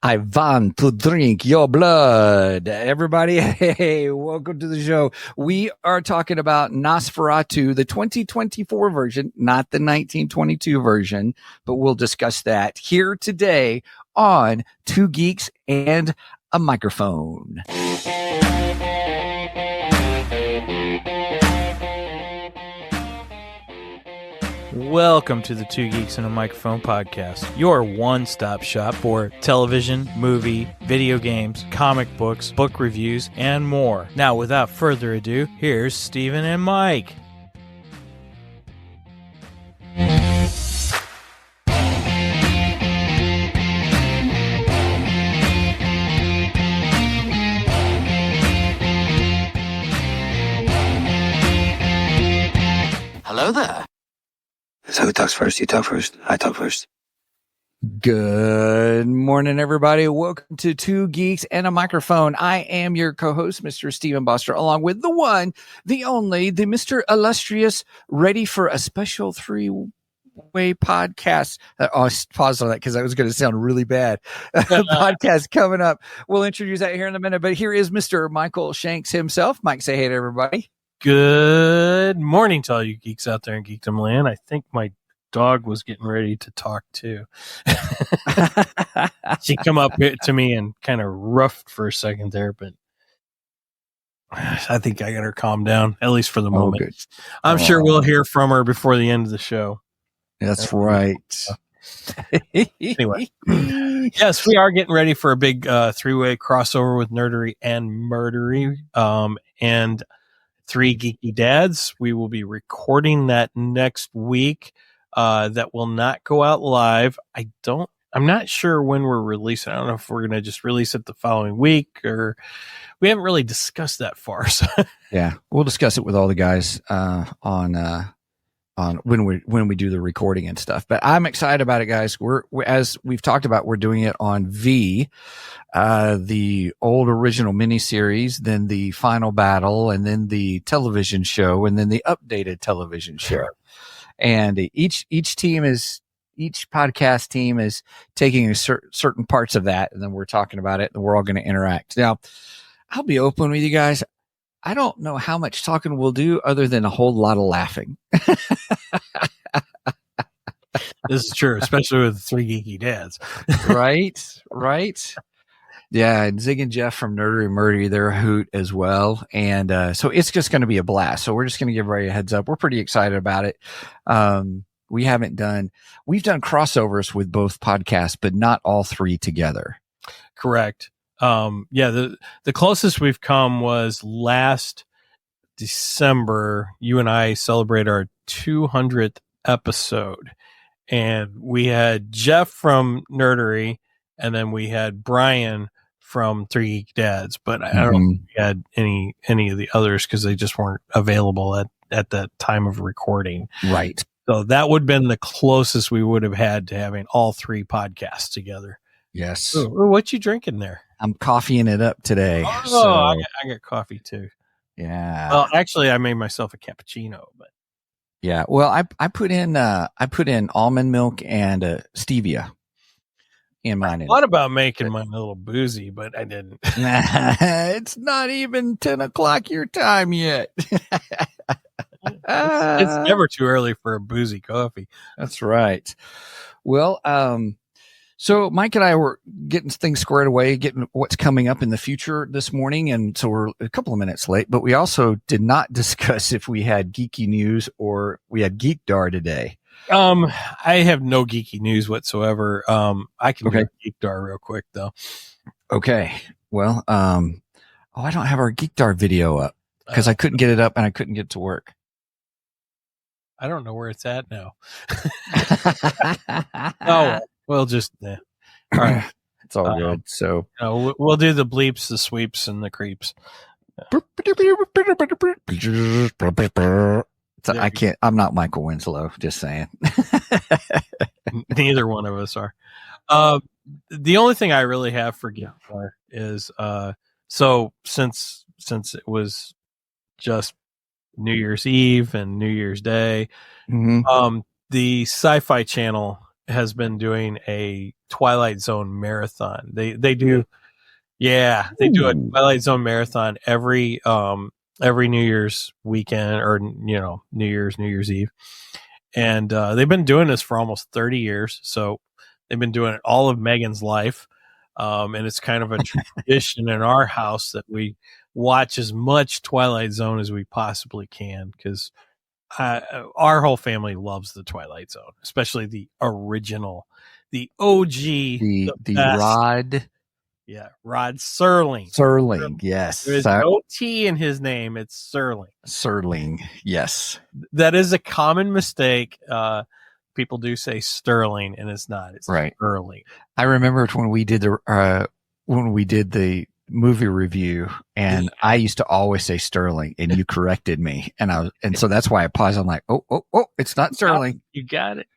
I want to drink your blood. Everybody, hey, welcome to the show. We are talking about Nosferatu, the 2024 version, not the 1922 version, but we'll discuss that here today on Two Geeks and a Microphone. Welcome to the Two Geeks and a Microphone podcast, your one-stop shop for television, movie, video games, comic books, book reviews, and more. Now, without further ado, here's Steven and Mike. Hello there. So who talks first? You talk first. I talk first. Good morning, everybody. Welcome to Two Geeks and a Microphone. I am your co-host, Mr. Steven Boster, along with the one, the only, the Mr. Illustrious, ready for a special three-way podcast. I'll pause on that because that was going to sound really bad. Podcast coming up. We'll introduce that here in a minute, but here is Mr. Michael Shanks himself. Mike, say hey to everybody. Good morning to all you geeks out there in Geekdom Land. I think my dog was getting ready to talk too. She come up to me and kind of roughed for a second there, but I think I got her calmed down, at least for the moment. Good. I'm sure we'll hear from her before the end of the show. That's right. Anyway, yes, we are getting ready for a big three-way crossover with Nerdery and Murdery. And Three Geeky Dads. We will be recording that next week. That will not go out live. I'm not sure when we're releasing. I don't know if we're going to just release it the following week, or we haven't really discussed that far. So yeah, we'll discuss it with all the guys on when we do the recording and stuff. But I'm excited about it, guys. We're as we've talked about, we're doing it on V, the old original miniseries, then the final battle, and then the television show, and then the updated television show. And each podcast team is taking certain parts of that, and then we're talking about it, and we're all going to interact. Now, I'll be open with you guys. I don't know how much talking we'll do other than a whole lot of laughing. This is true, especially with Three Geeky Dads. Right. Yeah, and Zig and Jeff from Nerdery and Murdery, they're a hoot as well. And so it's just going to be a blast. So we're just going to give everybody a heads up. We're pretty excited about it. We've done crossovers with both podcasts, but not all three together. Correct. The closest we've come was last December. You and I celebrate our 200th episode, and we had Jeff from Nerdery, and then we had Brian from Three Geek Dads, but I don't think we had any of the others because they just weren't available at that time of recording. Right. So that would have been the closest we would have had to having all three podcasts together. Yes. Ooh, what you drinking there? I'm coffeeing it up today. Oh, so. I got coffee too. Yeah. Well, actually, I made myself a cappuccino, but yeah. Well, I put in almond milk and stevia in mine. I thought about making mine a little boozy, but I didn't. It's not even 10 o'clock your time yet. It's never too early for a boozy coffee. That's right. Well, so Mike and I were getting things squared away, getting what's coming up in the future this morning. And so we're a couple of minutes late, but we also did not discuss if we had geeky news or we had Geekdar today. I have no geeky news whatsoever. I can do Geekdar real quick though. Okay. Well, I don't have our Geekdar video up because I couldn't get it up and I couldn't get it to work. I don't know where it's at now. Oh, well, just all right. It's all good. So we'll do the bleeps, the sweeps, and the creeps. I can't. I'm not Michael Winslow. Just saying. Neither one of us are. The only thing I really have for Geekdar is so since it was just New Year's Eve and New Year's Day, the Sci-Fi Channel has been doing a Twilight Zone marathon. They do, yeah, they do a Twilight Zone marathon every New Year's weekend, or New Year's Eve, and they've been doing this for almost 30 years. So they've been doing it all of Megan's life, and it's kind of a tradition in our house that we watch as much Twilight Zone as we possibly can, because our whole family loves the Twilight Zone, especially the original, the OG, the best. Rod. Yeah, Rod Serling. Serling, yes. There's no T in his name. It's Serling. Serling, yes. That is a common mistake. People do say Sterling, and it's not. It's right. Serling. I remember when we did the movie review, and I used to always say Sterling, and you corrected me, and so that's why I paused. I'm like, oh, it's not Sterling. You got it.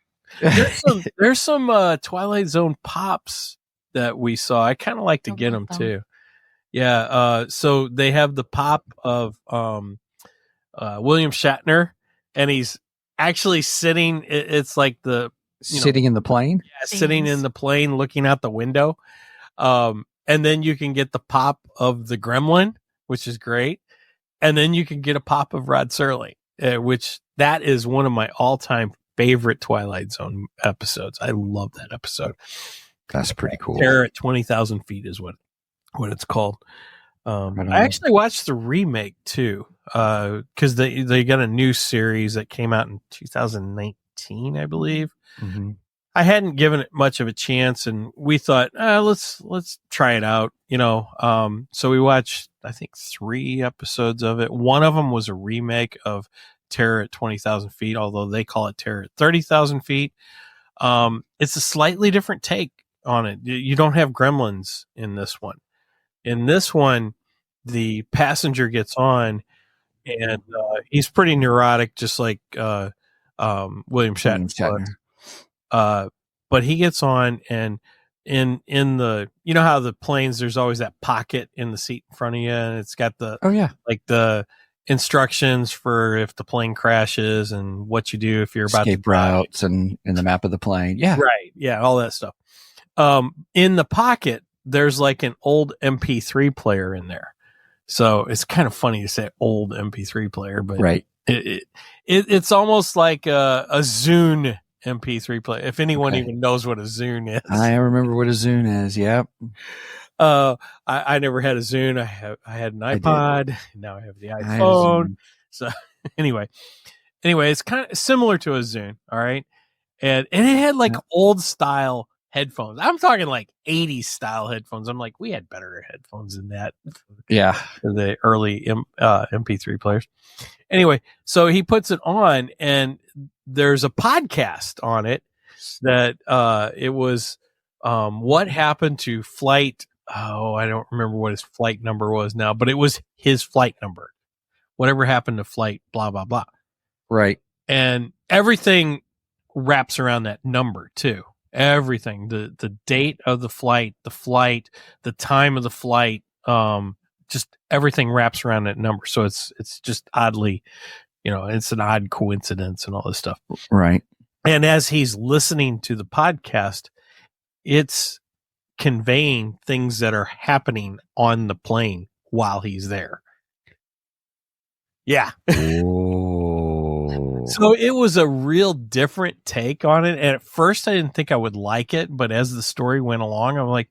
There's some Twilight Zone pops that we saw. I kind of like to get them too. Yeah. So they have the pop of William Shatner, and he's actually sitting. It's like sitting in the plane. Yeah, sitting in the plane, looking out the window. And then you can get the pop of the Gremlin, which is great. And then you can get a pop of Rod Serling, which that is one of my all-time favorite Twilight Zone episodes. I love that episode. That's pretty cool. Terror at 20,000 feet is what it's called. I actually watched the remake too, because they got a new series that came out in 2019, I believe. Mm-hmm. I hadn't given it much of a chance, and we thought, let's try it out, So we watched, I think, 3 episodes of it. One of them was a remake of Terror at 20,000 feet, although they call it Terror at 30,000 feet. It's a slightly different take on it. You don't have gremlins in this one. In this one, the passenger gets on, and he's pretty neurotic, just like William Shatner. But he gets on, and in the, how the planes, there's always that pocket in the seat in front of you, and it's got the like the instructions for if the plane crashes and what you do if you're about escape to routes and in the map of the plane. Yeah. Right. Yeah. All that stuff. In the pocket, there's like an old MP3 player in there. So it's kind of funny to say old MP3 player, but right. It's almost like a Zune MP3 player. If anyone even knows what a Zune is. I remember what a Zune is. Yep. I never had a Zune. I had an iPod. And now I have the iPhone. So anyway, it's kind of similar to a Zune. All right. And it had like old style headphones. I'm talking like 80s style headphones. I'm like, we had better headphones than that. Yeah. The early MP3 players. Anyway, so he puts it on, and there's a podcast on it that it was what happened to flight. Oh, I don't remember what his flight number was now, but it was his flight number. Whatever happened to flight, blah, blah, blah. Right. And everything wraps around that number too. Everything, the date of the flight, the time of the flight, just everything wraps around that number. So it's just oddly, it's an odd coincidence and all this stuff. Right. And as he's listening to the podcast, it's conveying things that are happening on the plane while he's there. Yeah. So it was a real different take on it. And at first I didn't think I would like it, but as the story went along, I'm like,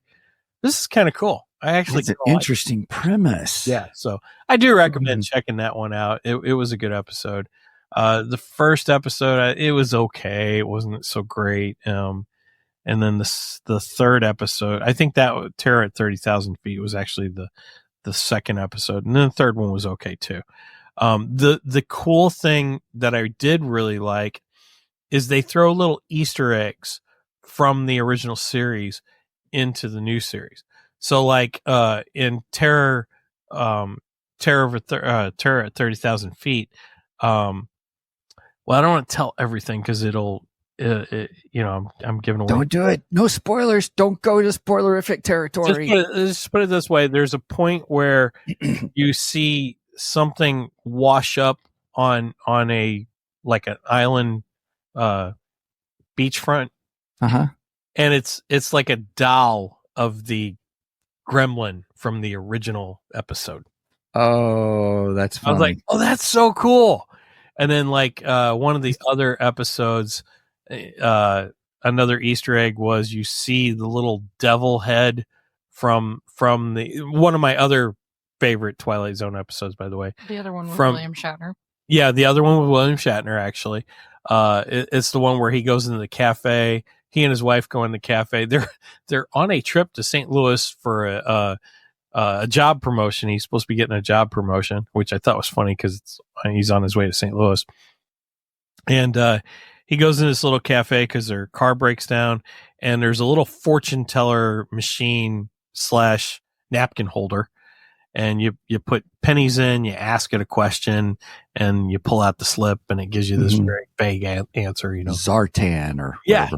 this is kind of cool. It's an interesting premise. Yeah. So I do recommend checking that one out. It was a good episode. The first episode, it was okay. It wasn't so great. And then the third episode, I think that Terror at 30,000 feet was actually the second episode. And then the third one was okay too. The cool thing that I did really like is they throw little Easter eggs from the original series into the new series. So like, in Terror at 30,000 feet. Well, I don't want to tell everything because it'll, I'm giving away. Don't do it. No spoilers. Don't go to spoilerific territory. Just put it this way. There's a point where you see something wash up on a like an island beachfront Uh-huh. and it's like a doll of the gremlin from the original episode. Oh, that's I was like, funny. oh, that's so cool. And then like one of the other episodes, another Easter egg was you see the little devil head from the one of my other favorite Twilight Zone episodes, by the way. The other one with From William Shatner. Yeah, the other one with William Shatner, actually. It's the one where he goes into the cafe. He and his wife go in the cafe. They're on a trip to St. Louis for a job promotion. He's supposed to be getting a job promotion, which I thought was funny because he's on his way to St. Louis. And he goes in this little cafe because their car breaks down, and there's a little fortune teller machine / napkin holder. And you put pennies in, you ask it a question, and you pull out the slip, and it gives you this very vague answer, Zartan or whatever.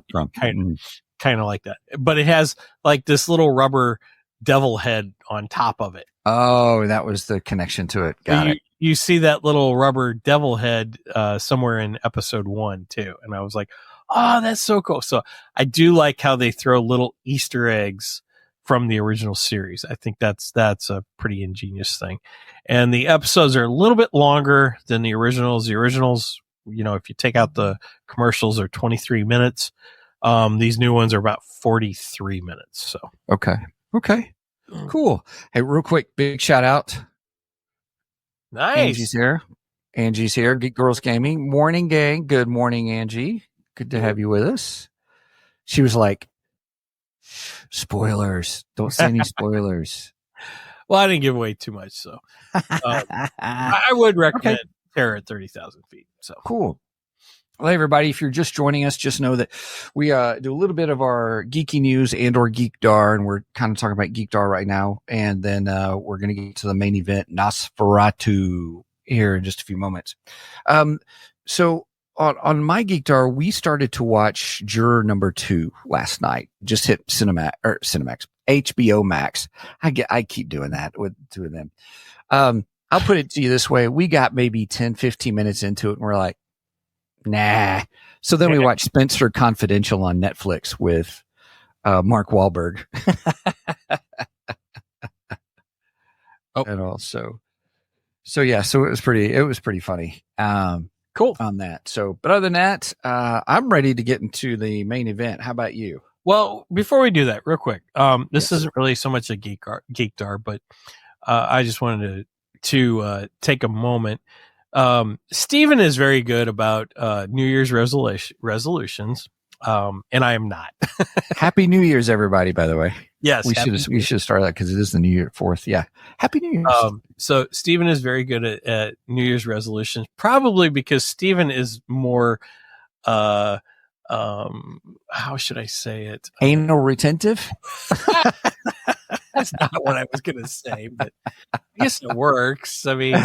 Kind of like that. But it has like this little rubber devil head on top of it. Oh, that was the connection to it. Got it. You see that little rubber devil head somewhere in episode 1 too, and I was like, "Oh, that's so cool!" So I do like how they throw little Easter eggs from the original series. I think that's a pretty ingenious thing. And the episodes are a little bit longer than the originals. The originals, if you take out the commercials, are 23 minutes. These new ones are about 43 minutes. So Okay. Cool. Hey, real quick, big shout out. nice. Angie's here. Geek Girls Gaming. Morning, gang. Good morning, Angie. Good to have you with us. She was like, spoilers. Don't say any spoilers. Well, I didn't give away too much, so I would recommend Terror at 30,000 feet. So cool. Well, everybody, if you're just joining us, just know that we do a little bit of our geeky news and or Geekdar, and we're kind of talking about Geekdar right now. And then we're going to get to the main event, Nosferatu, here in just a few moments. So on my Geekdar, we started to watch Juror number 2 last night. Just hit Cinemax, HBO Max. I keep doing that with two of them. I'll put it to you this way. We got maybe 10, 15 minutes into it, and we're like, nah. So then we watched Spencer Confidential on Netflix with Mark Wahlberg. And also, so it was pretty funny. cool on that. So, but other than that, I'm ready to get into the main event. How about you? Well, before we do that, real quick, this isn't really so much a geekdar, but I just wanted to take a moment. Steven is very good about New Year's resolutions, and I am not. Happy New Year's, everybody! By the way, yes, we should start that because it is the New Year 4th. Yeah, Happy New Year's. So Steven is very good at New Year's resolutions, probably because Steven is more how should I say it? Anal retentive. That's not what I was going to say, but I guess it works. I mean,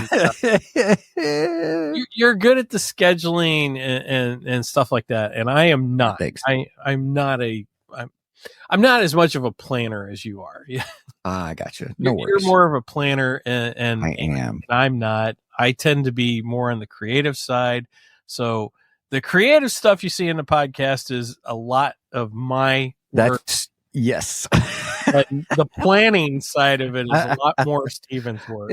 you're good at the scheduling and stuff like that, and I am not. Thanks. I'm not as much of a planner as you are. Yeah, I gotcha. No worries. You're more of a planner, and I am. And I'm not. I tend to be more on the creative side. So the creative stuff you see in the podcast is a lot of my work. Yes. But the planning side of it is a lot more Steven's work.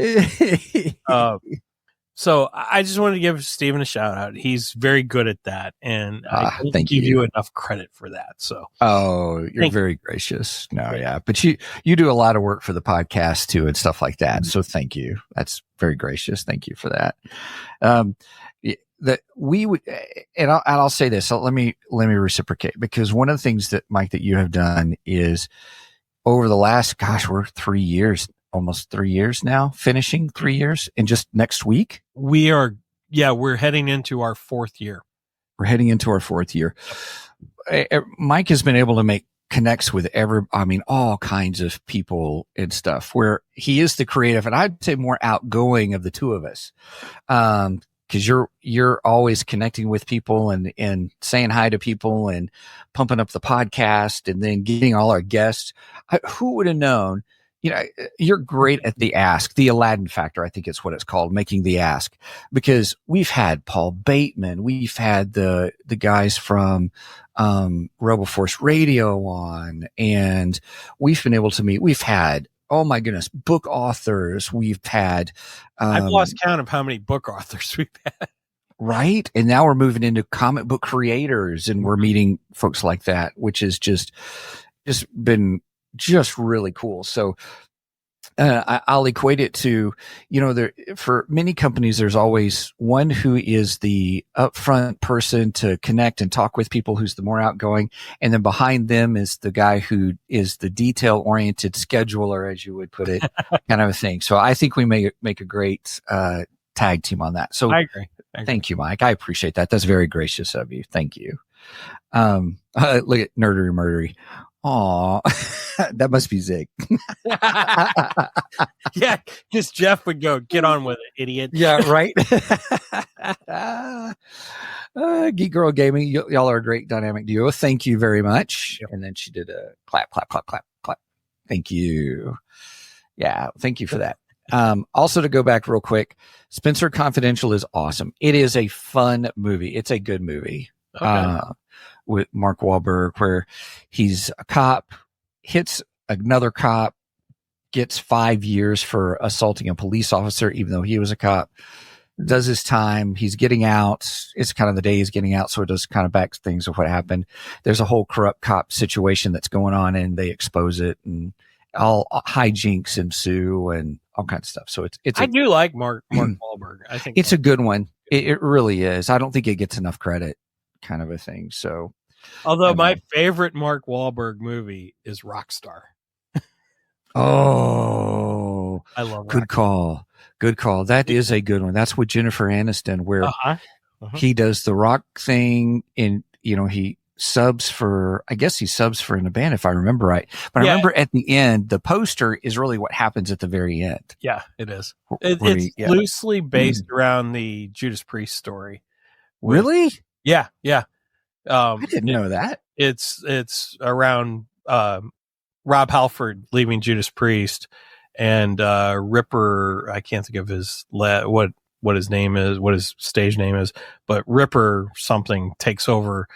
So I just wanted to give Steven a shout out. He's very good at that, and I don't give you enough credit for that. So, you're very gracious. No, yeah, but you do a lot of work for the podcast too and stuff like that. So thank you. That's very gracious. Thank you for that. That we would, and I'll say this. So let me reciprocate, because one of the things that, Mike, that you have done is over the last, we're 3 years. Almost 3 years now, finishing 3 years, and just next week we're heading into our 4th year. We're heading into our 4th year. Mike has been able to make connects with all kinds of people and stuff, where he is the creative, and I'd say more outgoing of the two of us. Cause you're always connecting with people and saying hi to people and pumping up the podcast and then getting all our guests. Who would have known you know, you're great at the ask, the Aladdin factor, I think it's what it's called, making the ask, because we've had Paul Bateman, we've had the guys from Rebel Force Radio on, and we've been able to meet. We've had, oh my goodness, book authors. We've had. I've lost count of how many book authors we've had. Right, and now we're moving into comic book creators, and we're meeting folks like that, which is just been just really cool. So I'll equate it to, you know, there, for many companies, there's always one who is the upfront person to connect and talk with people, who's the more outgoing. And then behind them is the guy who is the detail oriented scheduler, as you would put it, kind of a thing. So I think we may make a great tag team on that. So I agree. Thank you, Mike. I appreciate that. That's very gracious of you. Thank you. Look at Nerdery Murdery. Aw, that must be Zig. Yeah, because Jeff would go, get on with it, idiot. Yeah, right. Geek Girl Gaming, y'all are a great dynamic duo. Thank you very much. Yep. And then she did a clap, clap, clap, clap, clap. Thank you. Yeah, thank you for that. Also, to go back real quick, Spencer Confidential is awesome. It is a fun movie. It's a good movie. Okay. With Mark Wahlberg, where he's a cop, hits another cop, gets 5 years for assaulting a police officer, even though he was a cop, does his time. He's getting out. It's kind of the day he's getting out. So it does kind of back things of what happened. There's a whole corrupt cop situation that's going on, and they expose it, and all hijinks ensue and all kinds of stuff. So I do like Mark Wahlberg. I think it's a good one. It really is. I don't think it gets enough credit, kind of a thing. So, although my favorite Mark Wahlberg movie is Rockstar. Oh, I love good call. Good call. That is a good one. That's with Jennifer Aniston, where he does the rock thing, and he subs for, I guess he subs for in a band, if I remember right. But I remember at the end, the poster is really what happens at the very end. Yeah, it is. It's loosely based around the Judas Priest story. Really? Yeah. I didn't know that. It's around Rob Halford leaving Judas Priest, and Ripper. I can't think of his what his name is, what his stage name is, but Ripper something takes over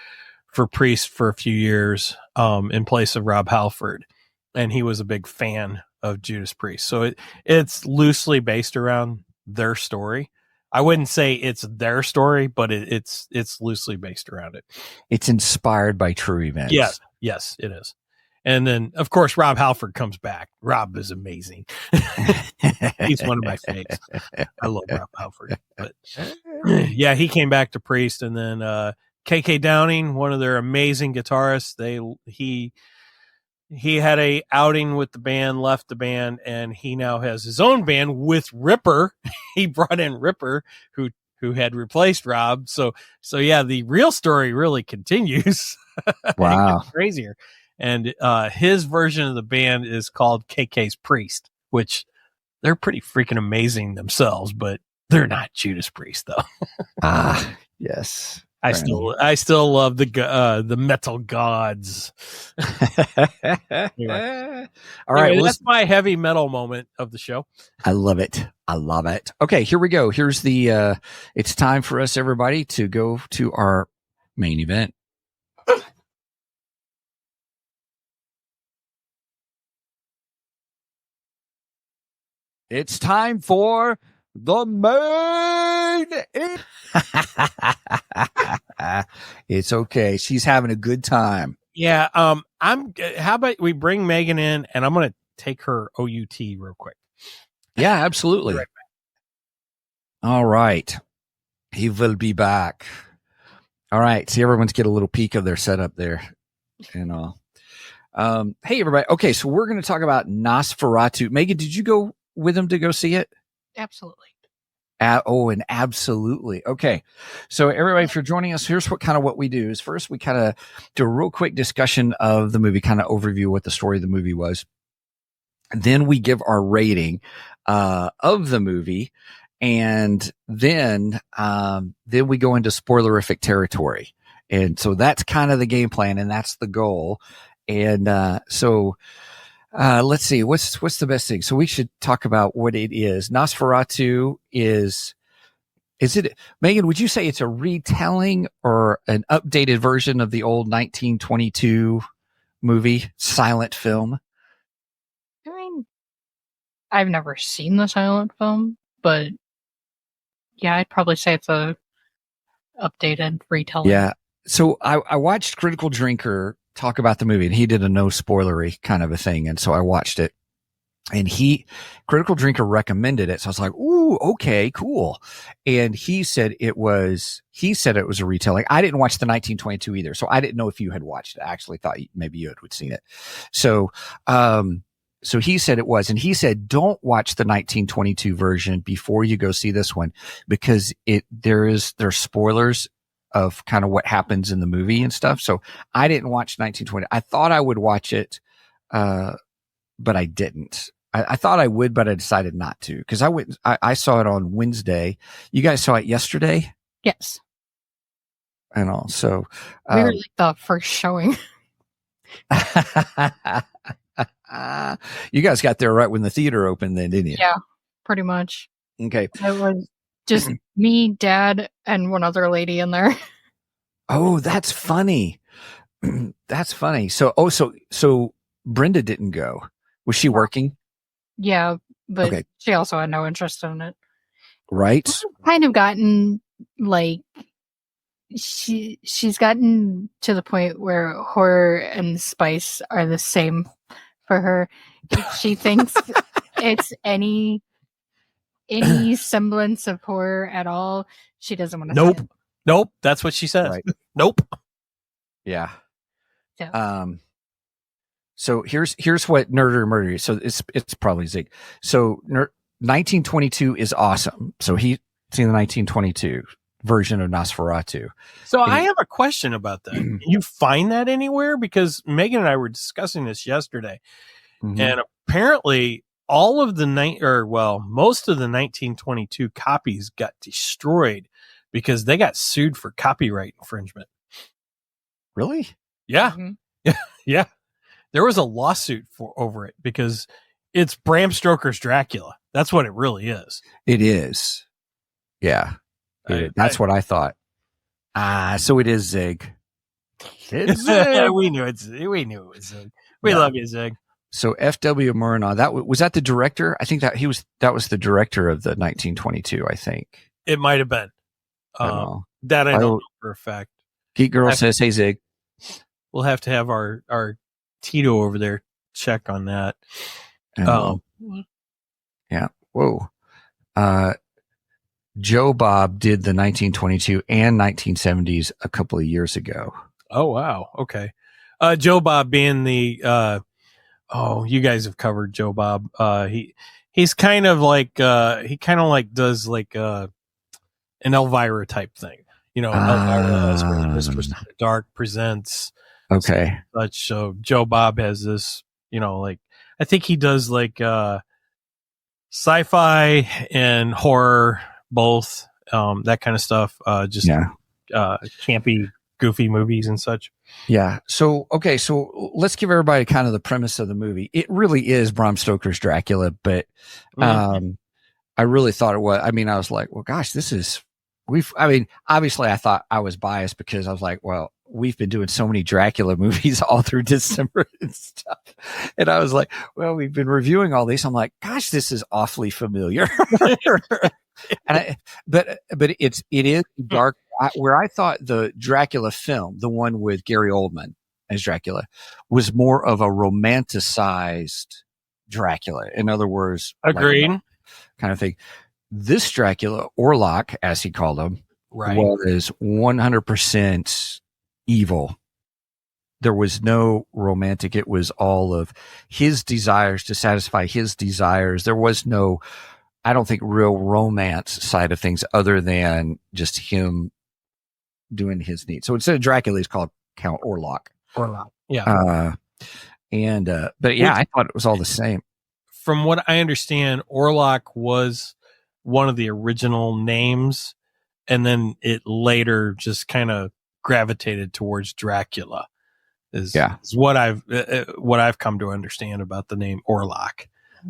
for Priest for a few years in place of Rob Halford, and he was a big fan of Judas Priest. So it's loosely based around their story. I wouldn't say it's their story, but it's loosely based around it. It's inspired by true events. Yes, it is. And then, of course, Rob Halford comes back. Rob is amazing. He's one of my faves. I love Rob Halford. But yeah, he came back to Priest, and then KK Downing, one of their amazing guitarists, he had a outing with the band, left the band, and he now has his own band with Ripper. He brought in Ripper, who had replaced Rob. So yeah, the real story really continues. Wow. It gets crazier. And his version of the band is called KK's Priest, which they're pretty freaking amazing themselves, but they're not Judas Priest though. Yes. I still love the metal gods. Anyway. All right. That's my heavy metal moment of the show. I love it. Okay, here we go. Here's the, it's time for us, everybody, to go to our main event. It's time for the main. It's okay. She's having a good time. Yeah. How about we bring Megan in, and I'm going to take her OUT real quick. Yeah, absolutely. Right. All right. He will be back. All right. See, everyone's get a little peek of their setup there and all. Hey, everybody. Okay. So we're going to talk about Nosferatu. Megan, did you go with him to go see it? Absolutely. And absolutely. Okay. So everybody, if you're joining us, here's what we do is first we kind of do a real quick discussion of the movie, kind of overview what the story of the movie was. Then we give our rating, of the movie. And then we go into spoilerific territory. And so that's kind of the game plan, and that's the goal. And, Let's see. What's the best thing? So we should talk about what it is. Nosferatu is it, Megan, would you say it's a retelling or an updated version of the old 1922 movie, silent film? I mean, I've never seen the silent film, but yeah, I'd probably say it's a updated retelling. Yeah. So I watched Critical Drinker talk about the movie, and he did a no spoilery kind of a thing. And so I watched it, and Critical Drinker recommended it. So I was like, ooh, okay, cool. And he said it was a retelling. I didn't watch the 1922 either. So I didn't know if you had watched it. I actually thought maybe you had seen it. So, so he said it was, and he said, don't watch the 1922 version before you go see this one, because there's spoilers of kind of what happens in the movie and stuff. So I didn't watch 1920. I thought I would watch it, but I didn't. I thought I would, but I decided not to, because I saw it on Wednesday. You guys saw it yesterday? Yes. And all. So we were like the first showing. You guys got there right when the theater opened then, didn't you? Yeah, pretty much. Okay. It was just me, Dad, and one other lady in there. Oh, that's funny. That's funny. So Brenda didn't go. Was she working? Yeah, but Okay. she also had no interest in it. Right. Kind of gotten like she's gotten to the point where horror and spice are the same for her. If she thinks it's any semblance of horror at all, she doesn't want to. Nope. That's what she says. Right. Nope. Yeah. Yeah. So here's what Nerd or Murder is. So it's probably Zig. So 1922 is awesome. So he's seen the 1922 version of Nosferatu. So I have a question about that. Can you find that anywhere? Because Megan and I were discussing this yesterday, and apparently all of the most of the 1922 copies got destroyed because they got sued for copyright infringement. Really? Yeah. Mm-hmm. Yeah. There was a lawsuit over it because it's Bram Stoker's Dracula. That's what it really is. It is. Yeah. That's what I thought. So it is Zig. It's Zig. We knew it was Zig. We love you, Zig. So F.W. Murnau, was that the director? I think that was the director of the 1922, I think. It might have been. That I don't know for a fact. Geek Girl says, hey, Zig. We'll have to have our Tito over there check on that. Yeah. Whoa. Joe Bob did the 1922 and 1970s a couple of years ago. Oh, wow. Okay. Joe Bob being the, you guys have covered Joe Bob. He's kind of like, does like, an Elvira type thing. You know, Elvira, Mistress of the Dark presents. Okay. Such. So Joe Bob has this, I think he does like, sci-fi and horror, both, that kind of stuff. Campy, goofy movies and such. Yeah. So, okay. So let's give everybody kind of the premise of the movie. It really is Bram Stoker's Dracula, but, I really thought it was, I was like, well, gosh, obviously I thought I was biased because I was like, well, we've been doing so many Dracula movies all through December and stuff. And I was like, well, we've been reviewing all these. I'm like, gosh, this is awfully familiar. But it is dark. Where I thought the Dracula film, the one with Gary Oldman as Dracula, was more of a romanticized Dracula. In other words, agreed, kind of thing. This Dracula, Orlok, as he called him, right, was 100% evil. There was no romantic. It was all of his desires to satisfy his desires. There was no, I don't think, real romance side of things other than just him doing his needs. So instead of Dracula, he's called Count Orlok. Yeah. But yeah, I thought it was all the same. From what I understand, Orlok was one of the original names, and then it later just kind of gravitated towards Dracula. is Yeah. what I've come to understand about the name Orlok.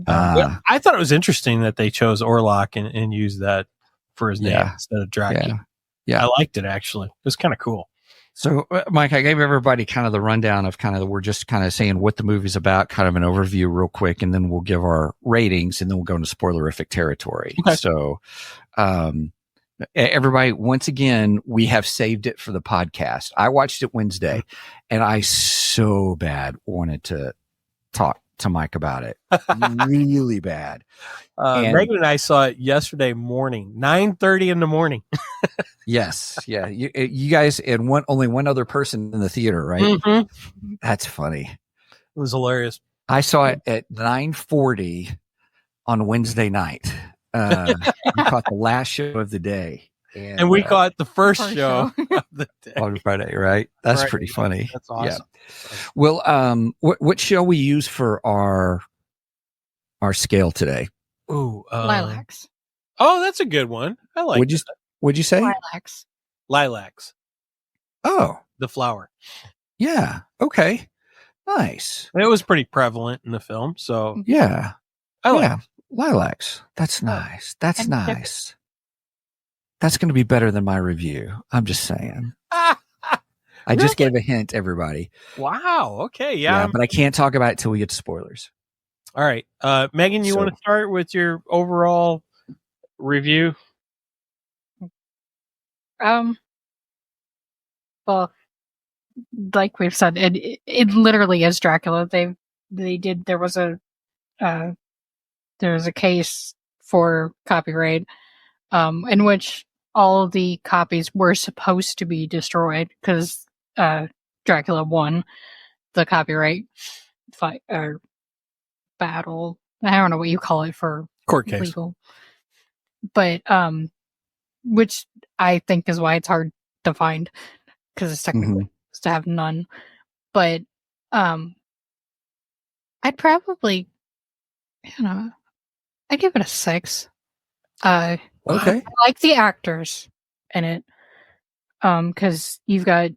Ah. I thought it was interesting that they chose Orlok and used that for his name Yeah. instead of Dracula. Yeah. I liked it, actually. It was kind of cool. So, Mike, I gave everybody kind of the rundown of we're just kind of saying what the movie's about, kind of an overview real quick, and then we'll give our ratings, and then we'll go into spoilerific territory. Okay. So, everybody, once again, we have saved it for the podcast. I watched it Wednesday, and I so bad wanted to talk to Mike about it. Really bad. Megan and I saw it yesterday morning, 9:30 in the morning. Yes. Yeah. You guys and only one other person in the theater, right? Mm-hmm. That's funny. It was hilarious. I saw it at 9:40 on Wednesday night. We caught the last show of the day. And we caught the first show of the day. On Friday, right? That's Right. pretty funny. That's awesome. Yeah. Well, what shall we use for our scale today? Ooh, Lilacs. Oh, that's a good one. I like Would you say? Lilacs. lilacs, Oh, the flower. yeah. Okay. Nice. It was pretty prevalent in the film, so Yeah. I like Yeah. Lilacs. That's nice. That's And nice. That's going to be better than my review. I'm just saying. it. I just gave a hint, everybody. Wow. Okay. Yeah. But I can't talk about it till we get to spoilers. All right. Megan, you want to start with your overall review? Well, like we've said, it literally is Dracula. There was a case for copyright, in which all of the copies were supposed to be destroyed because Dracula won the copyright fight or battle. I don't know what you call it for Court case. legal, but which I think is why it's hard to find because it's technically supposed to have none. But I'd probably, I'd give it a 6. Okay. I like the actors in it, because you've got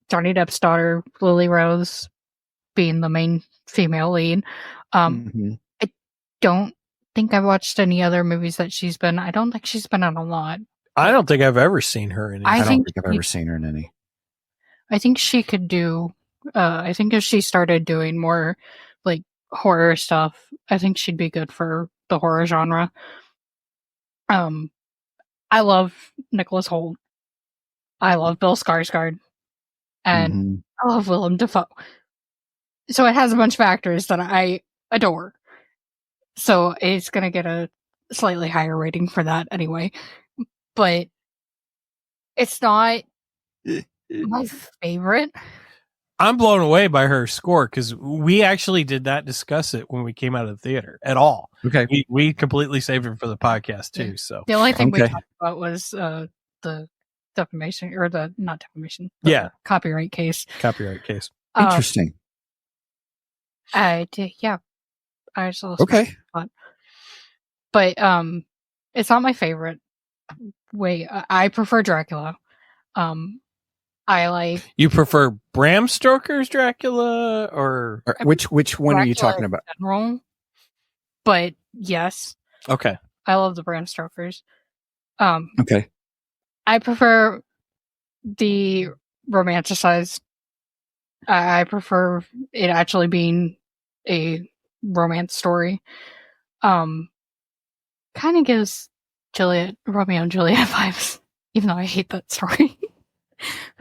Johnny Depp's daughter Lily Rose being the main female lead. I don't think I've watched any other movies that she's been. I don't think she's been in a lot. I don't think I've ever seen her in. I don't think I've ever seen her in any. I think she could do. I think if she started doing more like horror stuff, I think she'd be good for the horror genre. I love Nicholas Hoult. I love Bill Skarsgård, and I love Willem Dafoe. So it has a bunch of actors that I adore. So it's gonna get a slightly higher rating for that anyway. But it's not my favorite. I'm blown away by her score because we actually did not discuss it when we came out of the theater at all. Okay. We completely saved it for the podcast too. So The only thing we talked about was the defamation or the not defamation. The copyright case. Copyright case. Interesting. I did, yeah. I just listened Okay. to that. But it's not my favorite. I prefer Dracula. I like. You prefer Bram Stoker's Dracula or which one are you talking about? In general, but yes. Okay. I love the Bram Stokers. Okay. I prefer the romanticized. I prefer it actually being a romance story. Kind of gives Romeo and Juliet vibes, even though I hate that story.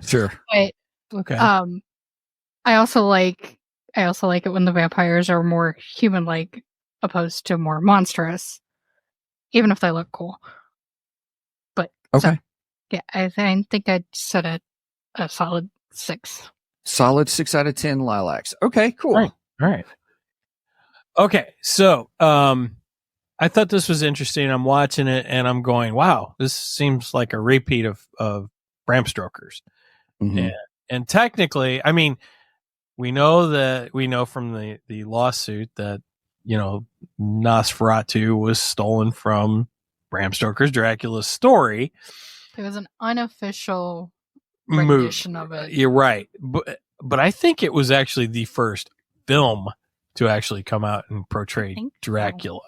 Sure. But okay. I also like it when the vampires are more human-like opposed to more monstrous, even if they look cool. But okay. So, yeah, I think I'd set it a solid 6. Solid 6 out of 10 lilacs. Okay, cool. All right. Okay, so I thought this was interesting. I'm watching it and I'm going, wow, this seems like a repeat of Bram Stoker's. And technically, I mean, we know from the lawsuit that, Nosferatu was stolen from Bram Stoker's Dracula's story. It was an unofficial rendition of it. You're right. but I think it was actually the first film to actually come out and portray Dracula.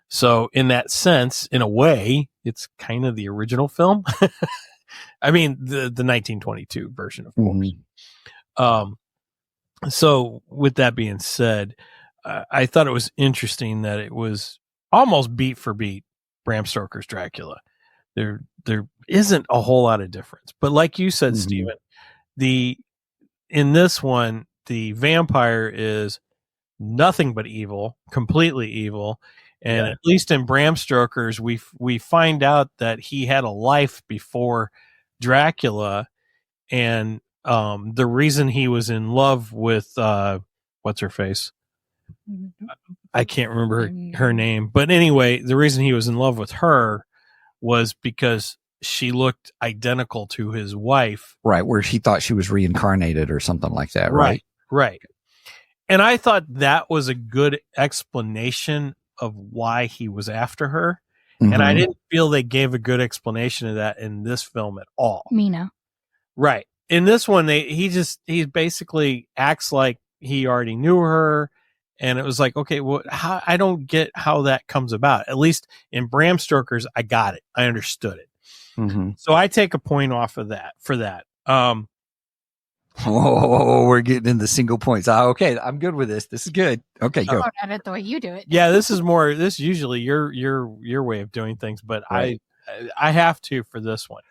So in that sense, in a way, it's kind of the original film. I mean, the 1922 version, of course. So with that being said, I thought it was interesting that it was almost beat for beat Bram Stoker's Dracula. There isn't a whole lot of difference, but like you said, Stephen, in this one, the vampire is nothing but evil, completely evil. And at least in Bram Stoker's, we find out that he had a life before Dracula, and the reason he was in love with what's her face? I can't remember her name, but anyway, the reason he was in love with her was because she looked identical to his wife. Right, where he thought she was reincarnated or something like that, right? Right. And I thought that was a good explanation of why he was after her. And I didn't feel they gave a good explanation of that in this film at all. Mina. Right. In this one, he basically acts like he already knew her. And it was like, okay, well, I don't get how that comes about. At least in Bram Stoker's, I got it. I understood it. So I take a point off of that for that. We're getting into single points. Okay, I'm good with this. This is good. Okay, go. I don't edit the way you do it. Yeah, this is usually your way of doing things, but right. I have to for this one.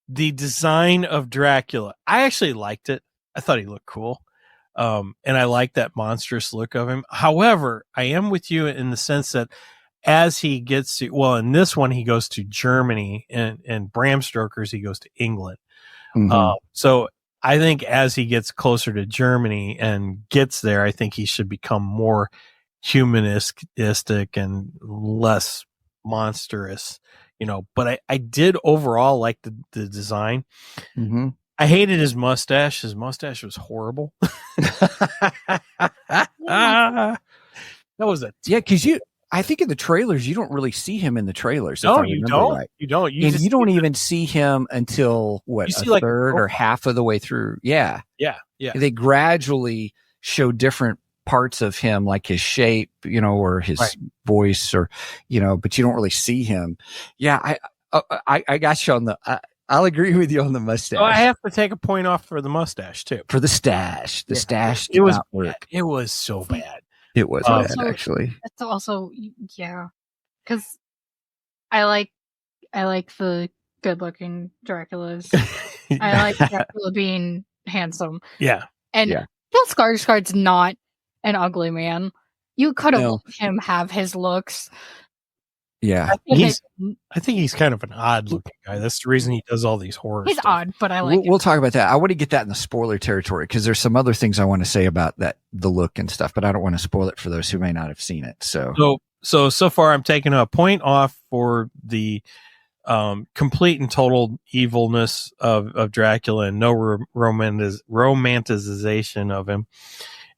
The design of Dracula, I actually liked it. I thought he looked cool. And I like that monstrous look of him. However, I am with you in the sense that as he gets to, well, in this one, he goes to Germany, and Bram Stoker's, he goes to England. So I think as he gets closer to Germany and gets there, I think he should become more humanistic and less monstrous, but I did overall like the design. I hated his mustache. His mustache was horrible. That was because I think in the trailers you don't really see him in the trailers. No, you don't. Right. You don't. You don't even see him until a third or half of the way through. Yeah. They gradually show different parts of him, like his shape, or his voice, or but you don't really see him. Yeah, I got you on the. I'll agree with you on the mustache. So I have to take a point off for the mustache too. For the stash, stash. It was work. It was so bad. It was bad, actually. It's also because I like the good-looking Draculas. I like Dracula being handsome. Yeah, and Bill Skarsgård's not an ugly man. You could have let him have his looks. Yeah, I think he's kind of an odd-looking guy. That's the reason he does all these horror. He's odd, but I like. We'll talk about that. I want to get that in the spoiler territory because there's some other things I want to say about the look and stuff, but I don't want to spoil it for those who may not have seen it. So far, I'm taking a point off for the complete and total evilness of Dracula and no romanticization of him,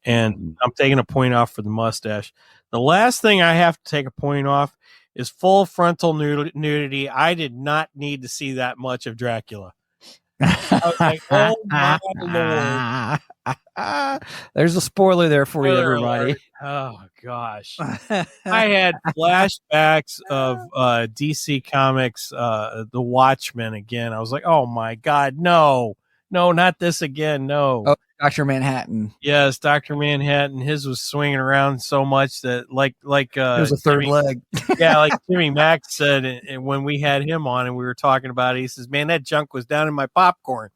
and I'm taking a point off for the mustache. The last thing I have to take a point off is full frontal nudity. I did not need to see that much of Dracula. I was like, oh my Lord. There's a spoiler there for you, everybody. Oh, gosh. I had flashbacks of DC Comics, The Watchmen again. I was like, oh my God, no, not this again, no. Oh, Dr. Manhattan. Yes, Dr. Manhattan. His was swinging around so much that like it was a third leg. Yeah, like Jimmy Max said, and when we had him on and we were talking about it, he says, "Man, that junk was down in my popcorn."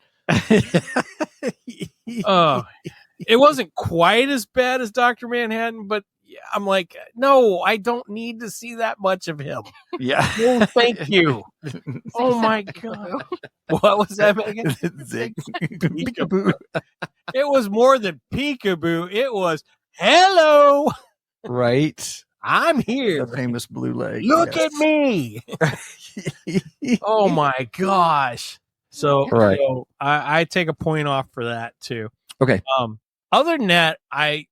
Oh, it wasn't quite as bad as Dr. Manhattan, but I'm like, no, I don't need to see that much of him. Yeah. No, thank you. Oh my God. What was that, Megan? Peekaboo. It was more than peekaboo. It was hello. Right. I'm here. The famous blue leg. Look at me. Oh my gosh. So I take a point off for that too. Okay. Other than that, I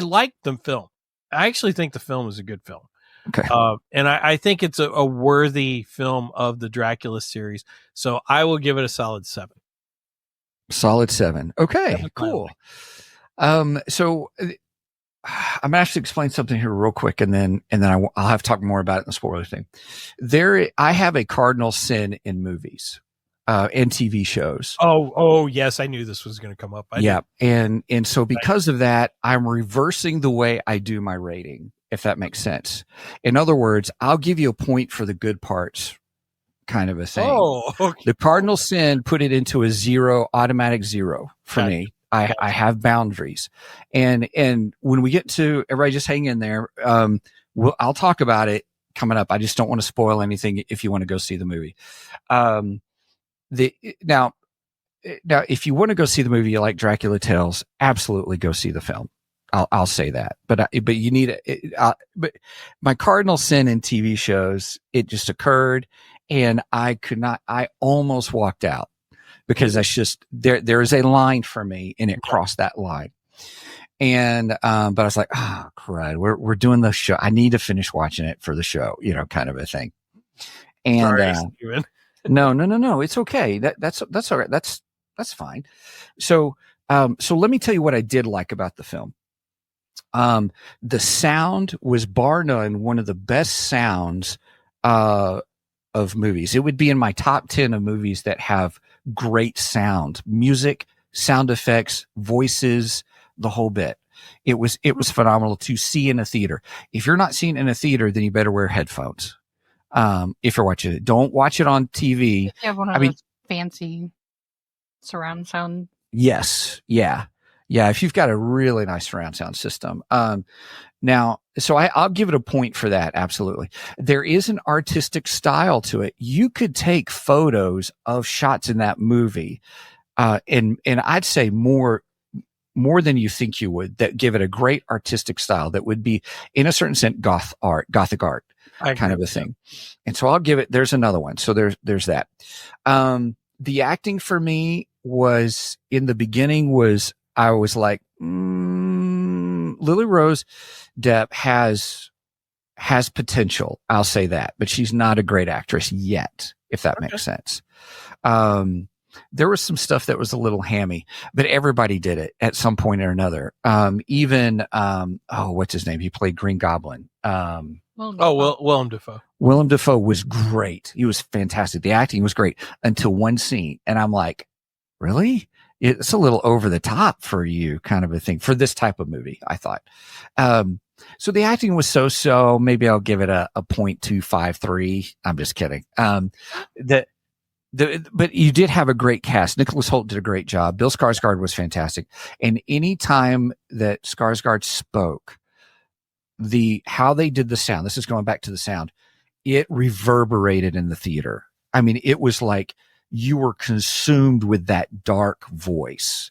like the film. I actually think the film is a good film. Okay. And I think it's a worthy film of the Dracula series. So I will give it a solid 7. Solid 7. Okay, Yeah, cool. So I'm gonna actually explain something here real quick, and then I'll have to talk more about it in the spoiler thing. I have a cardinal sin in movies, and TV shows. Oh, yes, I knew this was going to come up. And so because of that, I'm reversing the way I do my rating, if that makes sense. In other words, I'll give you a point for the good parts, kind of a thing. Oh, okay. The cardinal sin, put it into a 0, automatic 0 for me. I have boundaries, and when we get to, everybody just hang in there. I'll talk about it coming up. I just don't want to spoil anything if you want to go see the movie. Now, if you want to go see the movie, you like Dracula Tales, absolutely go see the film. I'll say that, but you need it. But my cardinal sin in TV shows, it just occurred, and I could not. I almost walked out because that's just there is a line for me, and it crossed that line. And but I was like, oh crud, we're doing the show. I need to finish watching it for the show, kind of a thing. And Sorry, Steven. No, it's okay. That's all right. That's fine. So let me tell you what I did like about the film. The sound was bar none one of the best sounds of movies. It would be in my top 10 of movies that have great sound, music, sound effects, voices, the whole bit. It was phenomenal to see in a theater. If you're not seeing it in a theater, then you better wear headphones. If you're watching it, don't watch it on TV. If you have one of those fancy surround sound. Yes. Yeah. If you've got a really nice surround sound system. Now, so I'll give it a point for that. Absolutely. There is an artistic style to it. You could take photos of shots in that movie, and I'd say more than you think you would, that give it a great artistic style that would be, in a certain sense, Gothic art kind of a thing. And so I'll give it, there's another one. So there's that. The acting for me was, in the beginning, I was like, Lily Rose Depp has potential. I'll say that, but she's not a great actress yet, if that makes sense. There was some stuff that was a little hammy, but everybody did it at some point or another. Even what's his name? He played Green Goblin. Willem Dafoe. Willem Dafoe was great. He was fantastic. The acting was great until one scene, and I'm like, really? It's a little over the top for you, kind of a thing, for this type of movie, I thought. So the acting was so. Maybe I'll give it a 0.253. I'm just kidding. But you did have a great cast. Nicholas Hoult did a great job. Bill Skarsgård was fantastic. And any time that Skarsgård spoke, how they did the sound, this is going back to the sound, it reverberated in the theater. I mean, it was like you were consumed with that dark voice.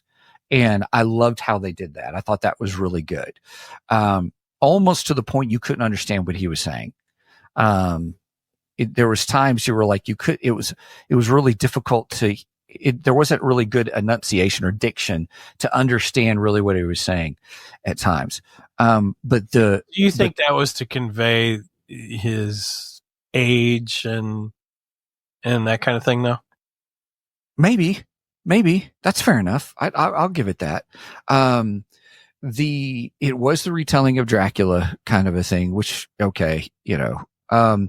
And I loved how they did that. I thought that was really good. Almost to the point you couldn't understand what he was saying. There was times you were like, it was really difficult there wasn't really good enunciation or diction to understand really what he was saying at times. But do you think that was to convey his age and that kind of thing, though? Maybe that's fair enough. I'll give it that. It was the retelling of Dracula kind of a thing, which, okay, I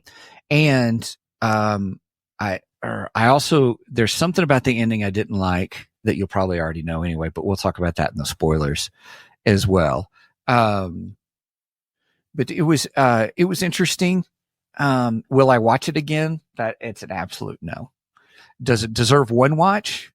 also, there's something about the ending I didn't like that you'll probably already know anyway, but we'll talk about that in the spoilers as well. But it was interesting. Will I watch it again? That it's an absolute no. Does it deserve one watch?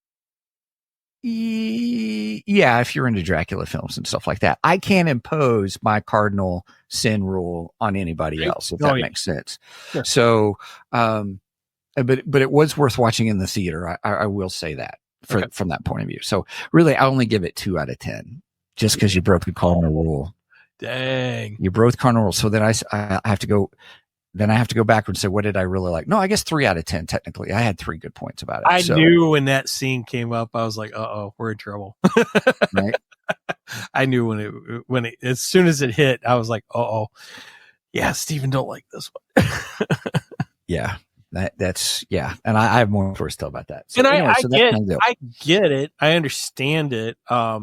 Yeah, if you're into Dracula films and stuff like that. I can't impose my cardinal sin rule on anybody else, if that makes sense. Sure. So, but it was worth watching in the theater. I will say that from that point of view. So really, I only give it 2 out of 10 just because you broke the cardinal rule. Dang, you broke the cardinal rule. So then I have to go. Then I have to go back and say, what did I really like? No, I guess 3 out of 10, technically. I had 3 good points about it. I knew when that scene came up, I was like, uh-oh, we're in trouble. Right? I knew when it, as soon as it hit, I was like, uh-oh. Yeah, Steven don't like this one. Yeah. That's and I have more stories to tell about that. So, And anyway, I get it. I understand it. I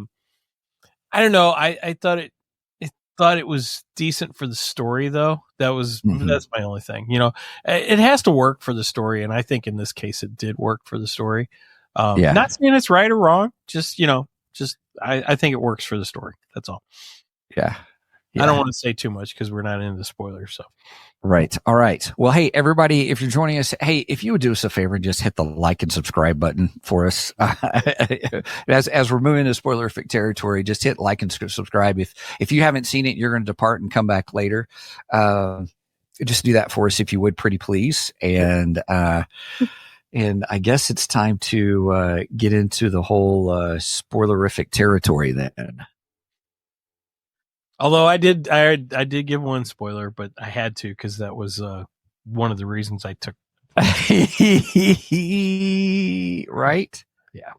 don't know. I thought it was decent for the story, though. That's my only thing. It has to work for the story, and I think in this case it did work for the story. Not saying it's right or wrong. Just I think it works for the story. That's all. Yeah. I don't want to say too much because we're not into spoilers. So. Right. All right. Well, hey, everybody, if you're joining us, hey, if you would do us a favor and just hit the like and subscribe button for us. As we're moving into spoilerific territory, just hit like and subscribe. If you haven't seen it, you're going to depart and come back later. Just do that for us if you would, pretty please. And I guess it's time to get into the whole spoilerific territory then. Although I did give one spoiler, but I had to because that was one of the reasons I took. Right? Yeah.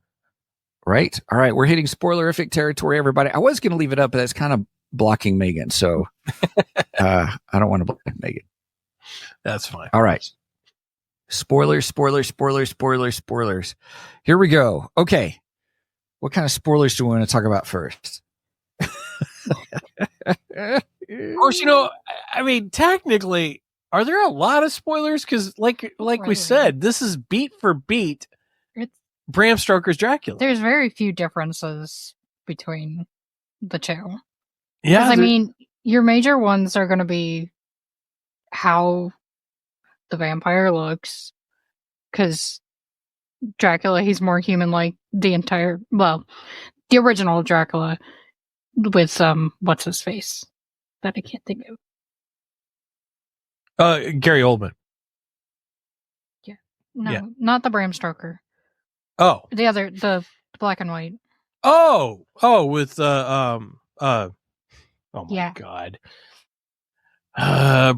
Right? All right. We're hitting spoilerific territory, everybody. I was going to leave it up, but that's kind of blocking Megan. So I don't want to block Megan. That's fine. All right. Spoilers. Here we go. Okay. What kind of spoilers do we want to talk about first? Of course, I mean, technically, are there a lot of spoilers? Because, like we said, this is beat for beat. Bram Stoker's Dracula. There's very few differences between the two. Yeah, I mean, your major ones are going to be how the vampire looks, because Dracula, he's more human-like. The original Dracula. With what's his face that I can't think of? Gary Oldman. Yeah, no, not the Bram Stoker. Oh, the black and white. Oh, with oh my God,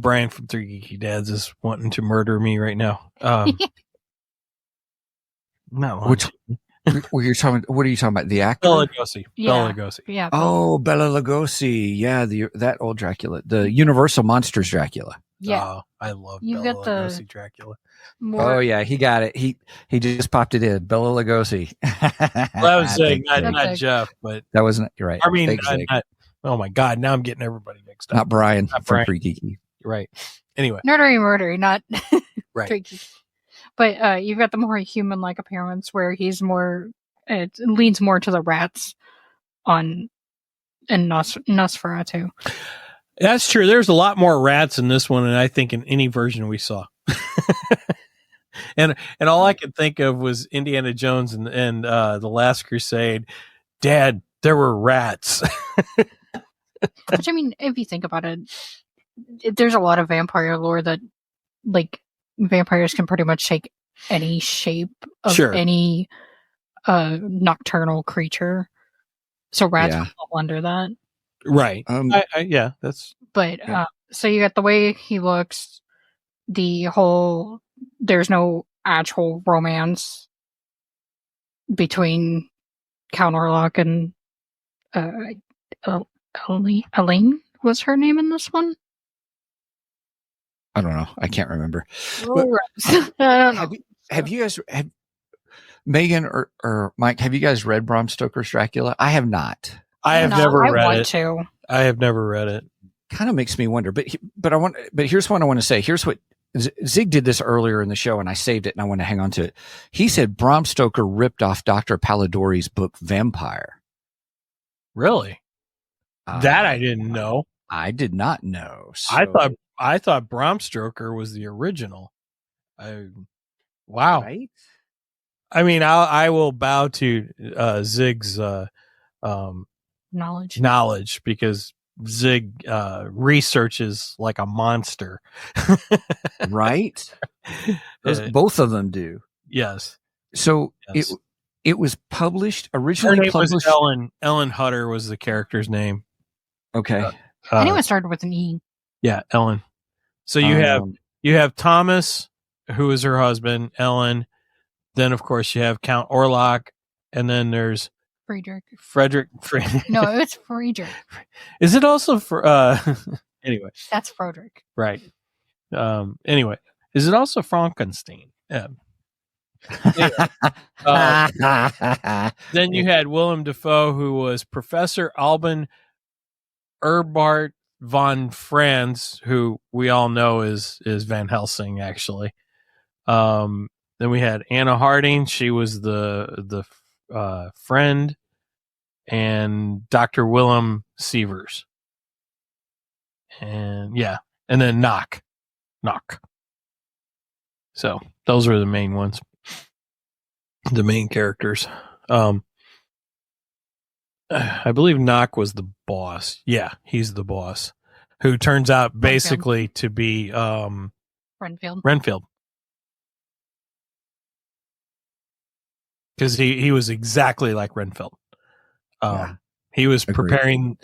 Brian from Three Geeky Dads is wanting to murder me right now. Which. What are you talking about? The actor? Bela Lugosi. Bela Lugosi. Yeah. Oh, Bela Lugosi. Yeah, that old Dracula, the Universal Monsters Dracula. Yeah. Oh, I love Bela Lugosi Dracula. Oh yeah, he got it. He just popped it in. Bela Lugosi. Well, that was Zig, not Jeff, but that wasn't. You're right. I mean, oh my God, now I'm getting everybody mixed up. Not Brian from Free Geeky. Right. Anyway, murdery, not right. Tricky. But you've got the more human-like appearance where he's more, it leans more to the rats in Nosferatu. That's true. There's a lot more rats in this one than I think in any version we saw. and all I could think of was Indiana Jones and The Last Crusade. Dad, there were rats. Which, I mean, if you think about it, there's a lot of vampire lore that, like, vampires can pretty much take any shape of any nocturnal creature. So rats will fall under that. Right. That's... But, so you got the way he looks, there's no actual romance between Count Orlok and Elaine was her name in this one? I don't know. I can't remember. I don't know. Have you guys, Megan or Mike, have you guys read Bram Stoker's Dracula? I have not. I have never read it. I want to. I have never read it. Kind of makes me wonder. But here's what I want to say. Here's what Zig did this earlier in the show, and I saved it, and I want to hang on to it. He said Bram Stoker ripped off Dr. Polidori's book Vampire. Really? That I didn't know. I did not know. So. I thought Bram Stoker was the original. Wow. Right? I mean, I will bow to Zig's knowledge because Zig researches like a monster. Right? Both of them do. Yes. So it was published originally. Her name was Ellen Hutter was the character's name. Okay. Anyone started with an E. Yeah, Ellen. So you have Thomas, who is her husband, Ellen. Then of course you have Count Orlok, and then there's Frederick. No, it's Friedrich. Is it also for anyway? That's Frederick. Right. Anyway, Is it also Frankenstein? Yeah. Then you had Willem Dafoe, who was Professor Alban Erbart von Franz, who we all know is Van Helsing, actually. Then we had Anna Harding. She was the friend, and Dr. Willem Sievers. And yeah, and then Knock. So those were the main ones, the main characters. I believe Knock was the boss. Yeah, he's the boss, who turns out basically to be Renfield. Because he was exactly like Renfield. He was preparing.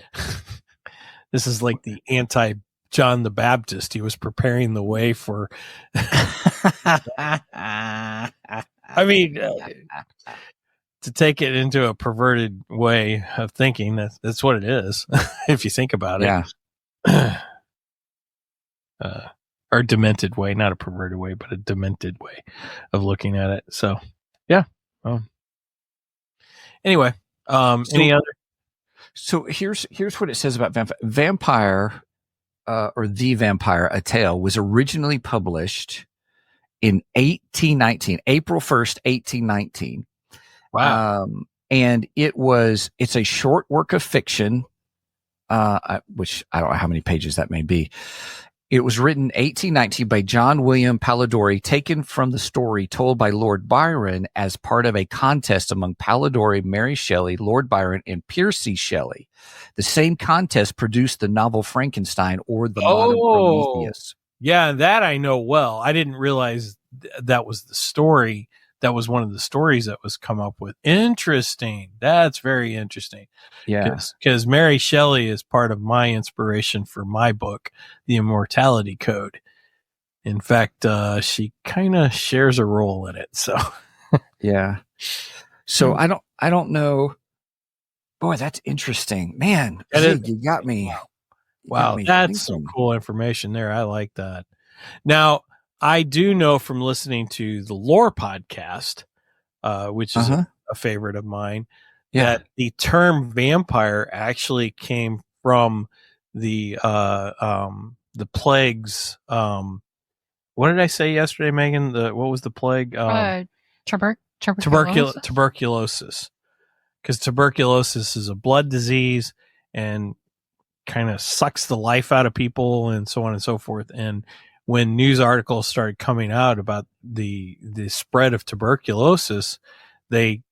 This is like the anti John the Baptist. He was preparing the way for. I mean, to take it into a perverted way of thinking, that's what it is. If you think about it, or demented way, not a perverted way, but a demented way of looking at it. So, yeah. Anyway, any other? So here's what it says about Vampire, or The Vampire, A Tale, was originally published in 1819, April 1st, 1819. Wow. And it's a short work of fiction, which I don't know how many pages that may be. It was written 1819 by John William Polidori, taken from the story told by Lord Byron as part of a contest among Polidori, Mary Shelley, Lord Byron, and Percy Shelley. The same contest produced the novel Frankenstein, or the modern Prometheus. Yeah, that I know well. I didn't realize that was the story. That was one of the stories that was come up with. Interesting. That's very interesting. Yeah. Because Mary Shelley is part of my inspiration for my book, The Immortality Code. In fact, she kind of shares a role in it. So, yeah. So I don't know. Boy, that's interesting, man. You got me. Wow, that's some cool information there. I like that. Now, I do know from listening to the Lore podcast, which is a favorite of mine, that the term vampire actually came from the plagues. What did I say yesterday, Megan? What was the plague? Tuberculosis. Because tuberculosis is a blood disease and kind of sucks the life out of people and so on and so forth. And when news articles started coming out about the spread of tuberculosis, they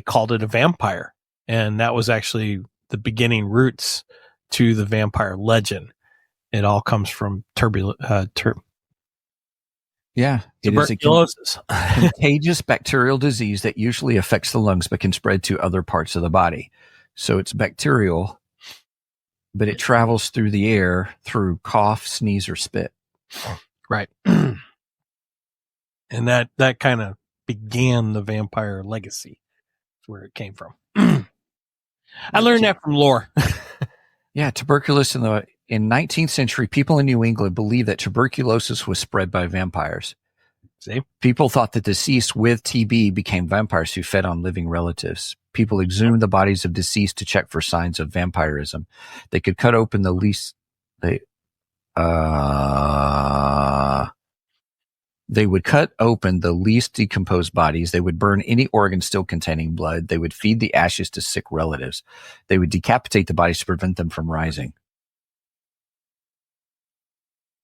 called it a vampire. And that was actually the beginning roots to the vampire legend. It all comes from tuberculosis. It is a contagious bacterial disease that usually affects the lungs but can spread to other parts of the body. So it's bacterial, but it travels through the air through cough, sneeze, or spit. Right. And that kind of began the vampire legacy. That's where it came from. I learned that from lore. Yeah, tuberculosis in 19th century, people in New England believed that tuberculosis was spread by vampires. See? People thought that deceased with TB became vampires who fed on living relatives. People exhumed the bodies of deceased to check for signs of vampirism. They could cut open the least they would cut open the least decomposed bodies. They would burn any organ still containing blood. They would feed the ashes to sick relatives. They would decapitate the bodies to prevent them from rising.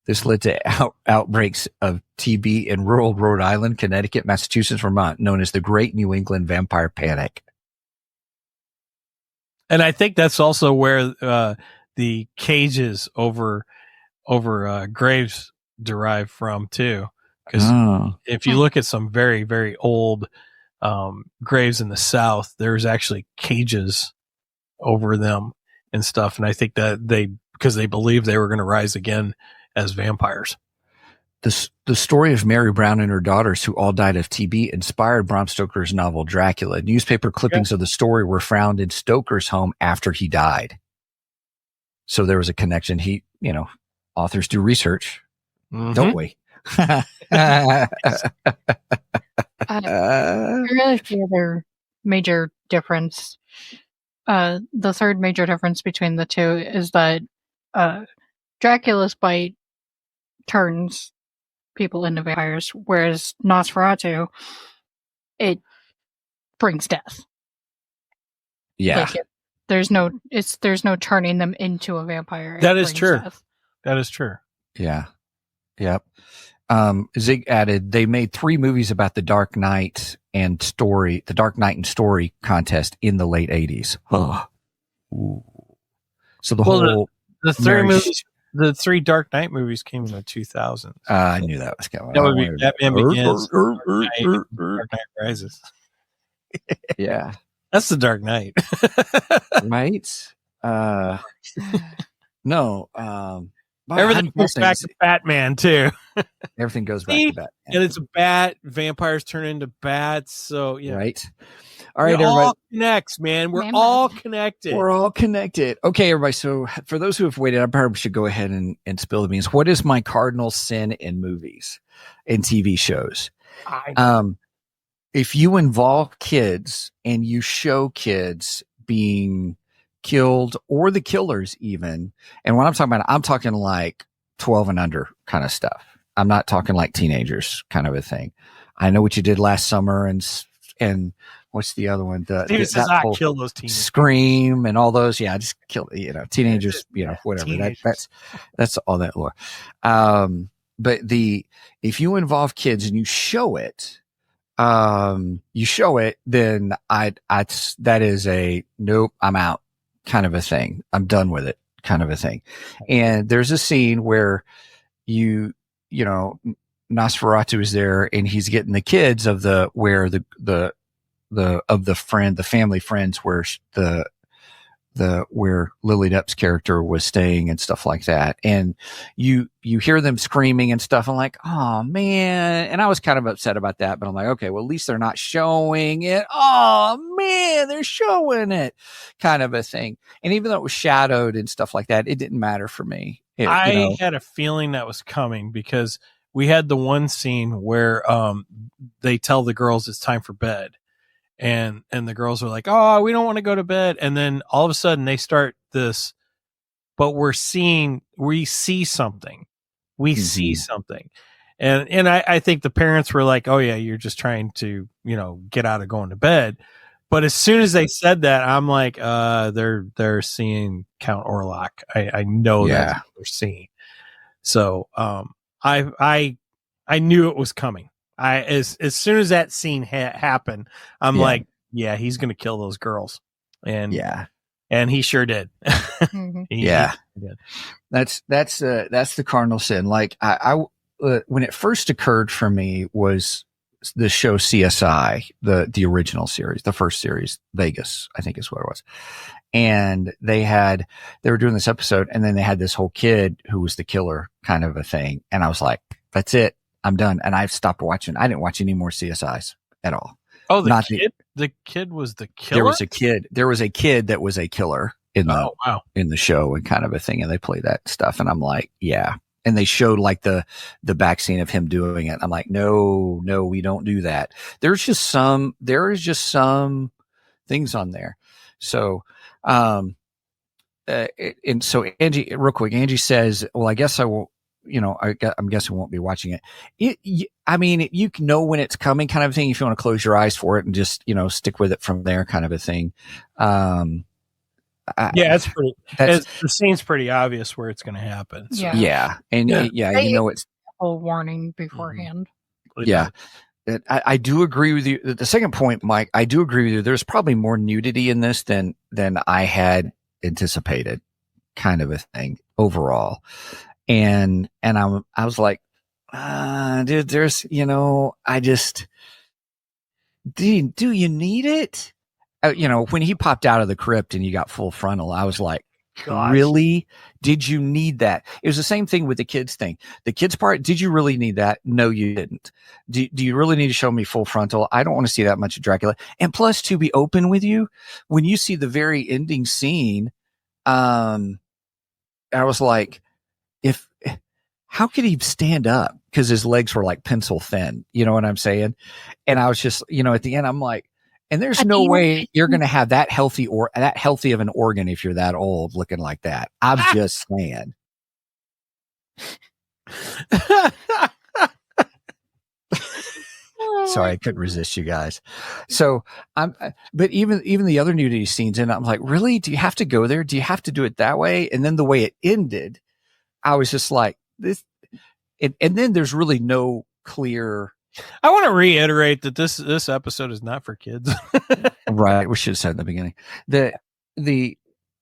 This led to outbreaks of TB in rural Rhode Island, Connecticut, Massachusetts, Vermont, known as the Great New England Vampire Panic. And I think that's also where the cages over graves derive from too. Because if you look at some very, very old graves in the South, there's actually cages over them and stuff. And I think that because they believed they were going to rise again as vampires. The story of Mary Brown and her daughters, who all died of TB, inspired Bram Stoker's novel Dracula. Newspaper clippings of the story were found in Stoker's home after he died. So there was a connection. Authors do research, don't we? I realize the other major difference, the third major difference between the two is that Dracula's bite turns people into vampires, whereas Nosferatu, it brings death. Yeah. Like there's no turning them into a vampire. That is true. That is true. Yeah. Yep. Zig added, they made 3 movies about the Dark Knight and Story contest in the late 80s. Oh. Ooh. So the 3 movies, the 3 Dark Knight movies came in the 2000s. I knew that was coming. That would be Batman Begins, Dark Knight Rises. Yeah. That's the Dark Knight. Right? No. Everything goes back to Batman too. Everything goes back to Batman. And it's a bat. Vampires turn into bats. So yeah. Right. All right, everybody. All connects, man. We're all connected. We're all connected. Okay, everybody. So for those who have waited, I probably should go ahead and spill the beans. What is my cardinal sin in movies and TV shows? If you involve kids and you show kids being killed or the killers even, and when I'm talking like 12 and under kind of stuff. I'm not talking like teenagers kind of a thing. I Know What You Did Last Summer and what's the other one? Kill those teenagers. Scream and all those. Yeah, just kill, teenagers, whatever. That's all that lore. But if you involve kids and you show it, then that is a nope, I'm out kind of a thing. I'm done with it kind of a thing. And there's a scene where Nosferatu is there and he's getting the kids of the family friends where where Lily Depp's character was staying and stuff like that. And you hear them screaming and stuff. I'm like, oh man. And I was kind of upset about that, but I'm like, okay, well, at least they're not showing it. Oh man, they're showing it kind of a thing. And even though it was shadowed and stuff like that, it didn't matter for me. I had a feeling that was coming because we had the one scene where, they tell the girls it's time for bed. And the girls are like, oh, we don't want to go to bed. And then all of a sudden they start this, but we see something. We see something. And I think the parents were like, oh yeah, you're just trying to, get out of going to bed. But as soon as they said that, I'm like, they're seeing Count Orlok. I know that's what they're seeing. So, I knew it was coming. As soon as that scene happened, I'm like, yeah, he's going to kill those girls. And he sure did. He did. That's the cardinal sin. Like I when it first occurred for me was the show CSI, the original series, the first series, Vegas, I think is what it was. And they were doing this episode and then they had this whole kid who was the killer kind of a thing. And I was like, that's it. I'm done. And I've stopped watching. I didn't watch any more CSIs at all. Oh, the kid was the killer? There was a kid that was a killer in the show and kind of a thing. And they play that stuff. And I'm like, yeah. And they showed like the back scene of him doing it. I'm like, no, we don't do that. There is just some things on there. So, and so Angie, real quick, Angie says, well, I guess I will, I'm guessing I won't be watching it. You can know when it's coming kind of thing. If you want to close your eyes for it and just, stick with it from there kind of a thing. The scene's pretty obvious where it's going to happen. So. Yeah. And it's a warning beforehand. Yeah. I do agree with you. The second point, Mike, I do agree with you. There's probably more nudity in this than I had anticipated kind of a thing overall. And I was like, dude, there's, do you need it? When he popped out of the crypt and you got full frontal, I was like, gosh. Really? Did you need that? It was the same thing with the kids thing. The kids part, did you really need that? No, you didn't. Do you really need to show me full frontal? I don't want to see that much of Dracula. And plus, to be open with you, when you see the very ending scene, I was like, how could he stand up? Because his legs were like pencil thin. You know what I'm saying? And I was just, at the end, I'm like, and there's no way you're going to have that healthy of an organ if you're that old looking like that. I'm just saying. Sorry, I couldn't resist you guys. So but even the other nudity scenes, and I'm like, really? Do you have to go there? Do you have to do it that way? And then the way it ended, I was just like, this. And then there's really no clear. I want to reiterate that this episode is not for kids. Right. We should have said in the beginning.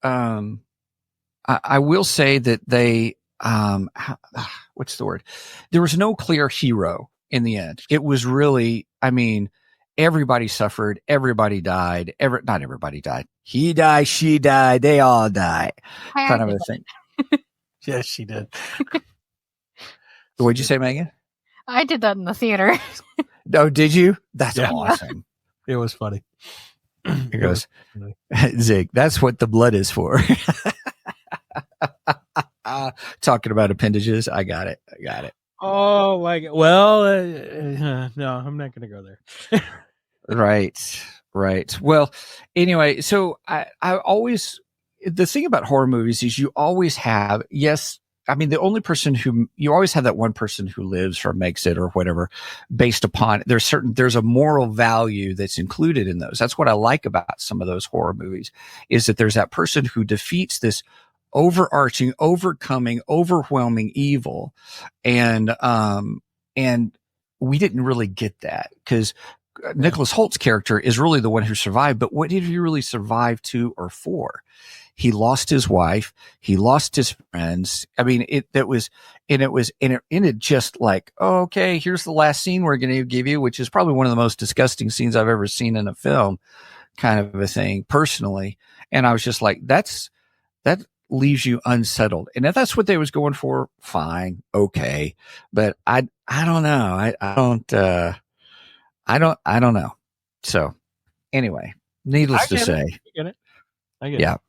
I will say that they, what's the word? There was no clear hero in the end. It was really, everybody suffered, everybody died, not everybody died. He died, she died, they all died. Kind of a thing. Yes, she did. What'd you say, Megan? I did that in the theater. Oh, did you? That's awesome. It was funny. He goes, Zig, that's what the blood is for. Talking about appendages. I got it. Oh my God. Well, no, I'm not going to go there. Right. Well, anyway, so I always, the thing about horror movies is you always have, the only person you always have that one person who lives or makes it or whatever based upon, there's a moral value that's included in those. That's what I like about some of those horror movies is that there's that person who defeats this overarching, overcoming, overwhelming evil. And we didn't really get that because Nicholas Holt's character is really the one who survived, but what did he really survive to or for? He lost his wife. He lost his friends. It ended just like, oh, okay, here's the last scene we're going to give you, which is probably one of the most disgusting scenes I've ever seen in a film, kind of a thing, personally. And I was just like, that leaves you unsettled. And if that's what they was going for, fine, okay. But I don't know. I don't know. So anyway, needless to say, I get it.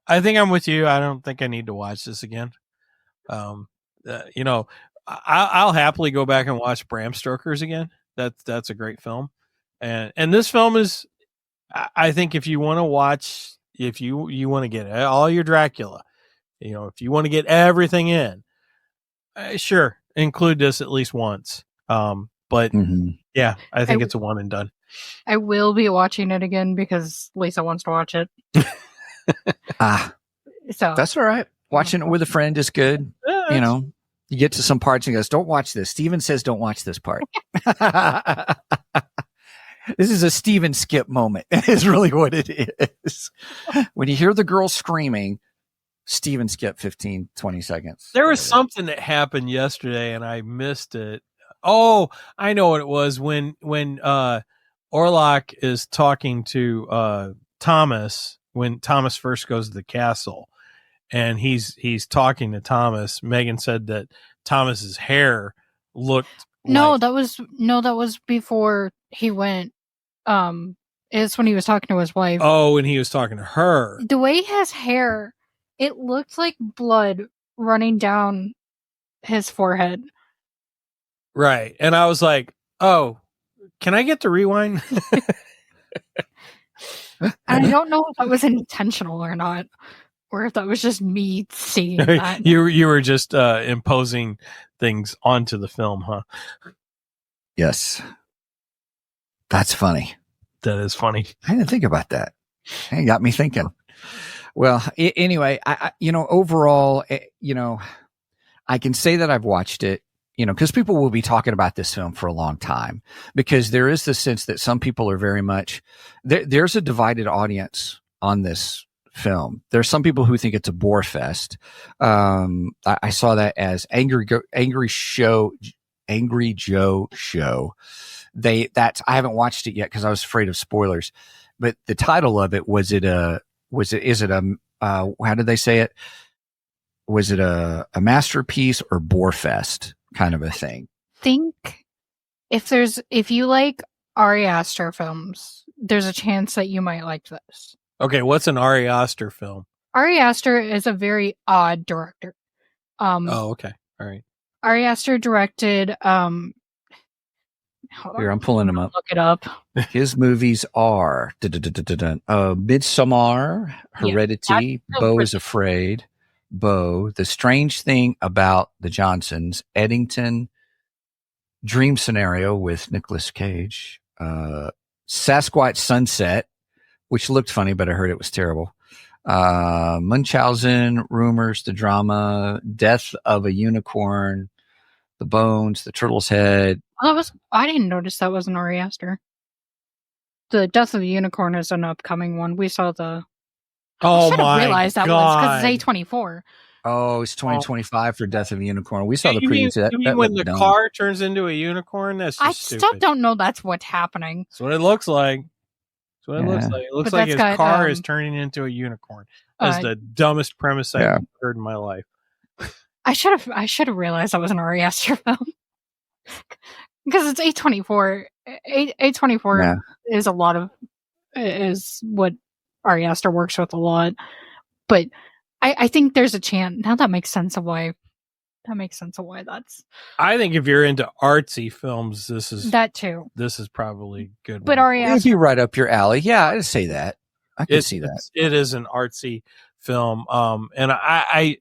I think I'm with you. I don't think I need to watch this again. I'll happily go back and watch Bram Stoker's again. That's a great film. And this film is, I think if you want to watch, if you want to get all your Dracula, if you want to get everything in, sure, include this at least once. But yeah, I think it's a one and done. I will be watching it again because Lisa wants to watch it. So that's all right. Watching it with a friend is good. You get to some parts and goes, don't watch this. Steven says, don't watch this part. This is a Steven skip moment. Is really what it is. When you hear the girl screaming, Steven skip 15, 20 seconds. There was something that happened yesterday and I missed it. Oh, I know what it was. When Orlok is talking to Thomas, when Thomas first goes to the castle and he's talking to Thomas, Megan said that Thomas's hair looked that was before he went. It's when he was talking to his wife. Oh, when he was talking to her. The way he has hair, it looked like blood running down his forehead. Right. And I was like, oh, can I get the rewind? I don't know if that was intentional or not, or if that was just me seeing that. You were just imposing things onto the film, huh? Yes. That's funny. That is funny. I didn't think about that. It got me thinking. Well, anyway, overall, I can say that I've watched it, because people will be talking about this film for a long time, because there is the sense that some people are very much, there's a divided audience on this film. There's some people who think it's a bore fest. I saw that as Angry Joe show. I haven't watched it yet because I was afraid of spoilers, but the title of it, how did they say it? Was it a masterpiece or bore fest kind of a thing? Think if you like Ari Aster films, there's a chance that you might like this. Okay. What's an Ari Aster film? Ari Aster is a very odd director. Oh, okay. All right. Ari Aster directed. Hold Here, on, I'm pulling them up. look it up. His movies are Midsommar, Heredity, that's Beau so is Afraid, Beau, The Strange Thing About the Johnsons, Eddington, Dream Scenario with Nicolas Cage, Sasquatch Sunset, which looked funny, but I heard it was terrible. Munchausen, Rumors, the Drama, Death of a Unicorn, The Bones, The Turtle's Head. I didn't notice that was an Ari Aster. The Death of the Unicorn is an upcoming one. We saw the. Oh I should have my realized that was because it's A24. Oh, it's 2025 for Death of a Unicorn. We saw the You mean, previews. you mean when the car turns into a unicorn? That's just I stupid. still don't know that's what's happening. That's what it looks like. That's what it looks like. It looks like his car is turning into a unicorn. That's the dumbest premise I've heard in my life. I should have realized that was an Ari Aster film. Because it's A24. A24 is what Ari Aster works with a lot. But I think there's a chance now that makes sense of why that's. I think if you're into artsy films, this is that too. This is probably good. But Ari Aster, it'd be right up your alley. Yeah, I'd say that. I can see that. It is an artsy film. And I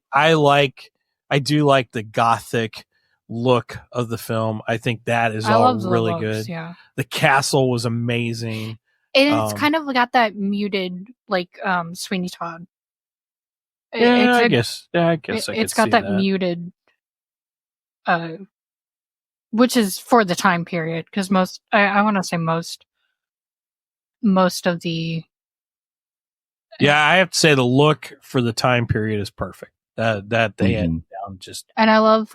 do like the gothic look of the film. I think that is all really good. Yeah. The castle was amazing. And it's kind of got that muted, like Sweeney Todd. I guess it's got that muted, which is for the time period. Because I want to say most of the. Yeah, I have to say the look for the time period is perfect. That they had down just. And I love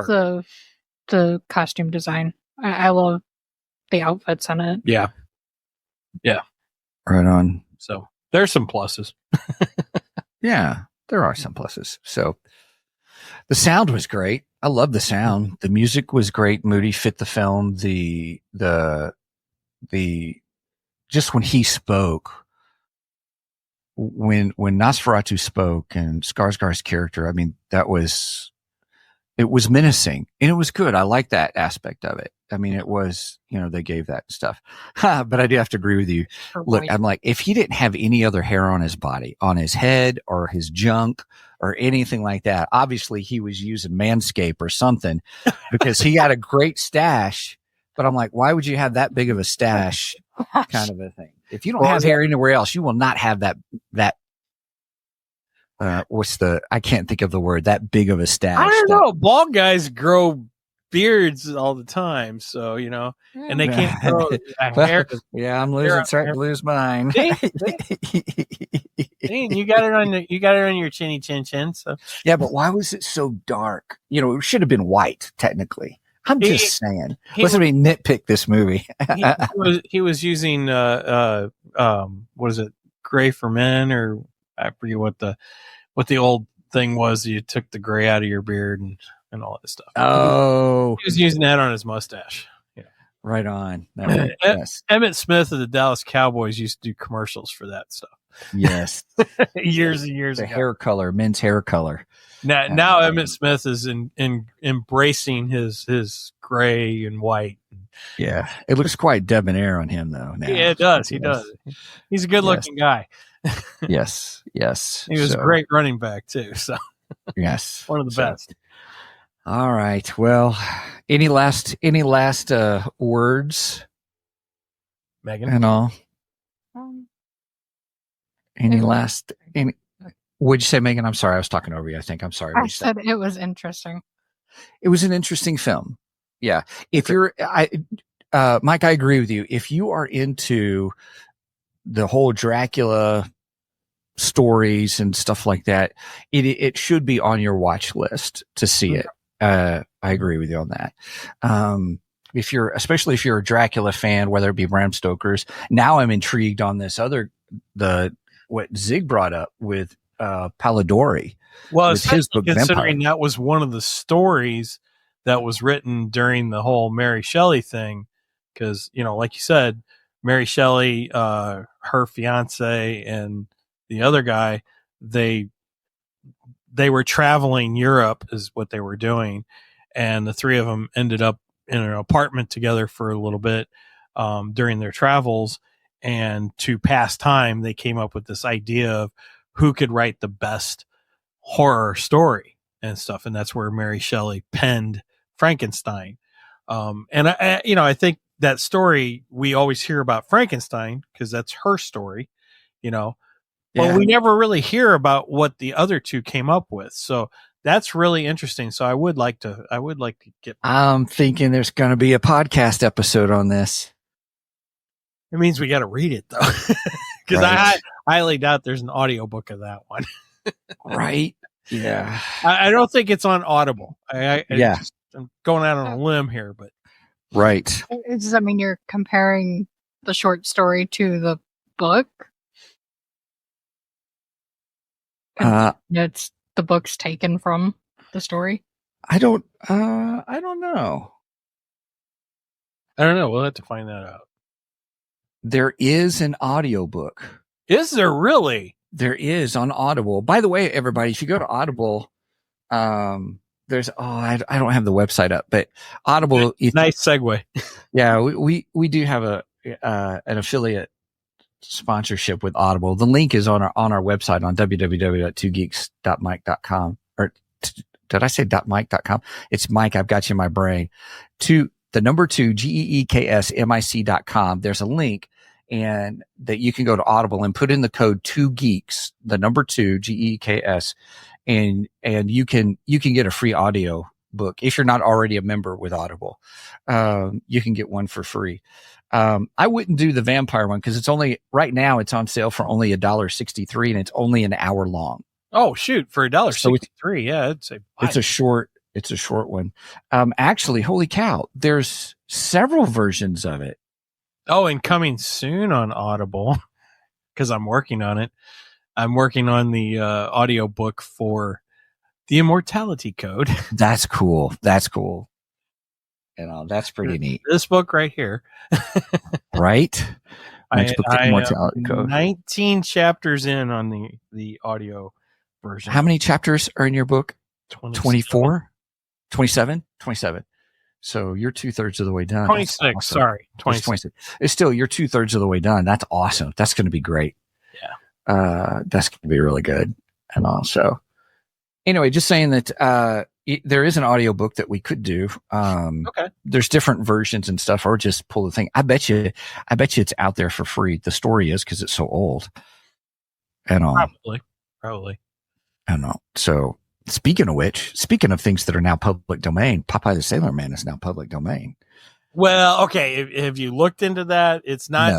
the costume design. I love the outfits in it. Yeah. Right on. So there's some pluses. Yeah, there are some pluses. So the sound was great. I love the sound. The music was great. Moody fit the film. The just when he spoke, when Nosferatu spoke and Skarsgård's character, I mean, it was menacing and it was good. I like that aspect of it. I mean, it was, they gave that stuff, but I do have to agree with you. Look, I'm like, if he didn't have any other hair on his body, on his head or his junk or anything like that, obviously he was using Manscaped or something because he got a great stash, but I'm like, why would you have that big of a stash kind of a thing? If you don't have hair anywhere else, you will not have that I can't think of the word, that big of a stash. I don't know. Bald guys grow beards all the time, so and they can't grow hair. Yeah, I'm starting to lose mine. Dang, you got it on your chinny chin chin. So yeah, but why was it so dark? It should have been white, technically. I'm just saying. Let's nitpick this movie. he was using what is it, gray for men, or I forget what the old thing was. You took the gray out of your beard and all that stuff. Oh, he was using that on his mustache. Yeah. Right on. Yes. Emmett Smith of the Dallas Cowboys used to do commercials for that stuff. Yes. years and years the ago. Hair color, men's hair color. Now Emmett Smith is in embracing his gray and white. Yeah, it looks quite debonair on him though. Now. Yeah, it does. He does. He's a good-looking guy. Yes. He was a great running back too. So yes, one of the best. All right. Well, any last words, Megan? And all. Any? What'd you say, Megan? I'm sorry, I was talking over you. I think I'm sorry. I said it was interesting. It was an interesting film. Yeah. If you're, Mike, I agree with you. If you are into the whole Dracula stories and stuff like that, it should be on your watch list to see it. I agree with you on that. Especially if you're a Dracula fan, whether it be Bram Stoker's. Now I'm intrigued on this what Zig brought up with Polidori. Well, with his book, considering Vampire. that was one of the stories that was written during the whole Mary Shelley thing, because like you said, Mary Shelley, her fiance, and the other guy, they were traveling Europe is what they were doing, and the three of them ended up in an apartment together for a little bit during their travels. And to pass time, they came up with this idea of who could write the best horror story and stuff. And that's where Mary Shelley penned Frankenstein. And I think that story, we always hear about Frankenstein because that's her story, but we never really hear about what the other two came up with. So that's really interesting. So I would like to get. I'm thinking there's going to be a podcast episode on this. It means we got to read it though, because I highly doubt there's an audiobook of that one. Right. Yeah. I don't think it's on Audible. I'm going out on a limb here, but. Right. Does that mean you're comparing the short story to the book? It's the book's taken from the story. I don't know. I don't know. We'll have to find that out. There is an audiobook. Is there really? There is on Audible. By the way, everybody, if you go to Audible, there's I don't have the website up, but Audible. Nice segue. Yeah, we do have an affiliate sponsorship with Audible. The link is on our website on www.2geeks.mic.com. Or did I say .mic.com? It's Mike. I've got you in my brain. The number 2 GEEKSMIC.com. There's a link and that you can go to Audible and put in the code 2geeks, the number 2 GEEKS, and you can get a free audio book if you're not already a member with Audible. You can get one for free. I wouldn't do the vampire one because right now it's on sale for only $1.63 and it's only an hour long. Oh shoot, for $1.63. Yeah, it's a short one. Actually, holy cow, there's several versions of it. Oh, and coming soon on Audible because I'm working on it. I'm working on the audio book for The Immortality Code. That's cool. That's pretty neat. This book right here. Right? I Immortality Code. 19 chapters in on the audio version. How many chapters are in your book? 24? 27? 27. So you're 2/3 of the way done. 26. Awesome. Sorry. 26. It's still, you're 2/3 of the way done. That's awesome. That's going to be great. Yeah. That's going to be really good. And also, anyway, just saying that, there is an audiobook that we could do. Okay. There's different versions and stuff, or just pull the thing. I bet you it's out there for free. The story is because it's so old. And Probably. I don't know. So speaking of things that are now public domain, Popeye the Sailor Man is now public domain. Well, okay. Have you looked into that? It's not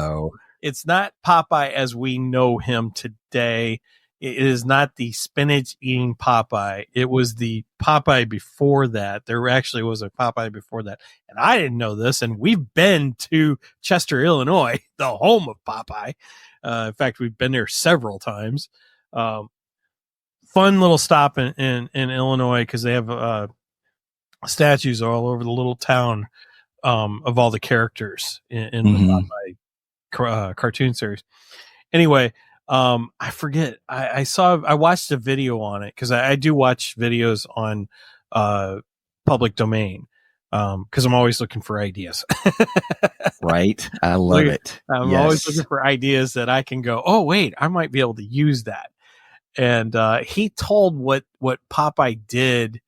Popeye as we know him today. It is not the spinach eating Popeye. It was the Popeye before that. There actually was a Popeye before that. And I didn't know this. And we've been to Chester, Illinois, the home of Popeye. In fact, we've been there several times. Fun little stop in Illinois because they have statues all over the little town of all the characters in the Popeye cartoon series. Anyway, I forget. I watched a video on it because I do watch videos on public domain because I'm always looking for ideas. Right. I love it. I'm always looking for ideas that I can go, oh, wait, I might be able to use that. And he told what Popeye did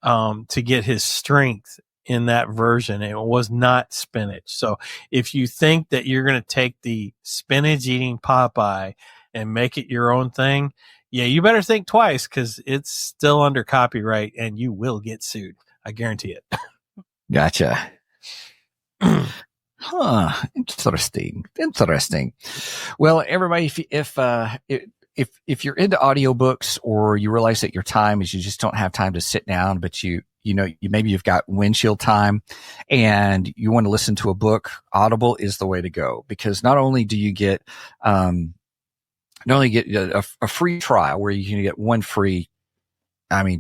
to get his strength in that version. It was not spinach. So if you think that you're going to take the spinach eating Popeye and make it your own thing, yeah, you better think twice because it's still under copyright and you will get sued. I guarantee it. Gotcha. Huh. Interesting. Well, everybody, if you're into audiobooks or you realize that your time is you just don't have time to sit down, but maybe you've got windshield time and you want to listen to a book, Audible is the way to go because not only do you get a free trial where you can get one free,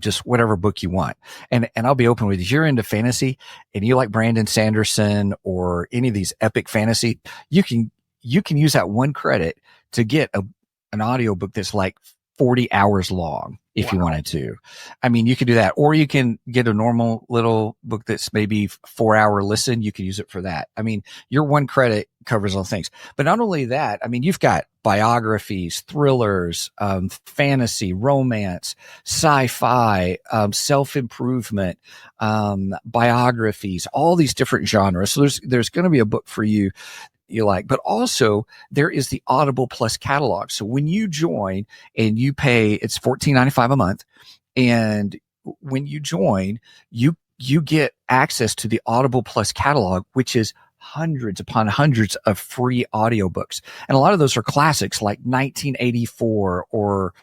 just whatever book you want. And I'll be open with you. If you're into fantasy and you like Brandon Sanderson or any of these epic fantasy, you can use that one credit to get an audiobook that's like 40 hours long. if you wanted to. I mean, you could do that, or you can get a normal little book that's maybe 4-hour listen. You can use it for that. I mean, your 1 credit covers all things, but not only that, I mean, you've got biographies, thrillers, fantasy, romance, sci-fi, self-improvement, biographies, all these different genres. So there's going to be a book for you like, but also there is the Audible Plus catalog. So when you join and you pay, it's $14.95 a month. And when you join, you get access to the Audible Plus catalog, which is hundreds upon hundreds of free audiobooks. And a lot of those are classics like 1984 or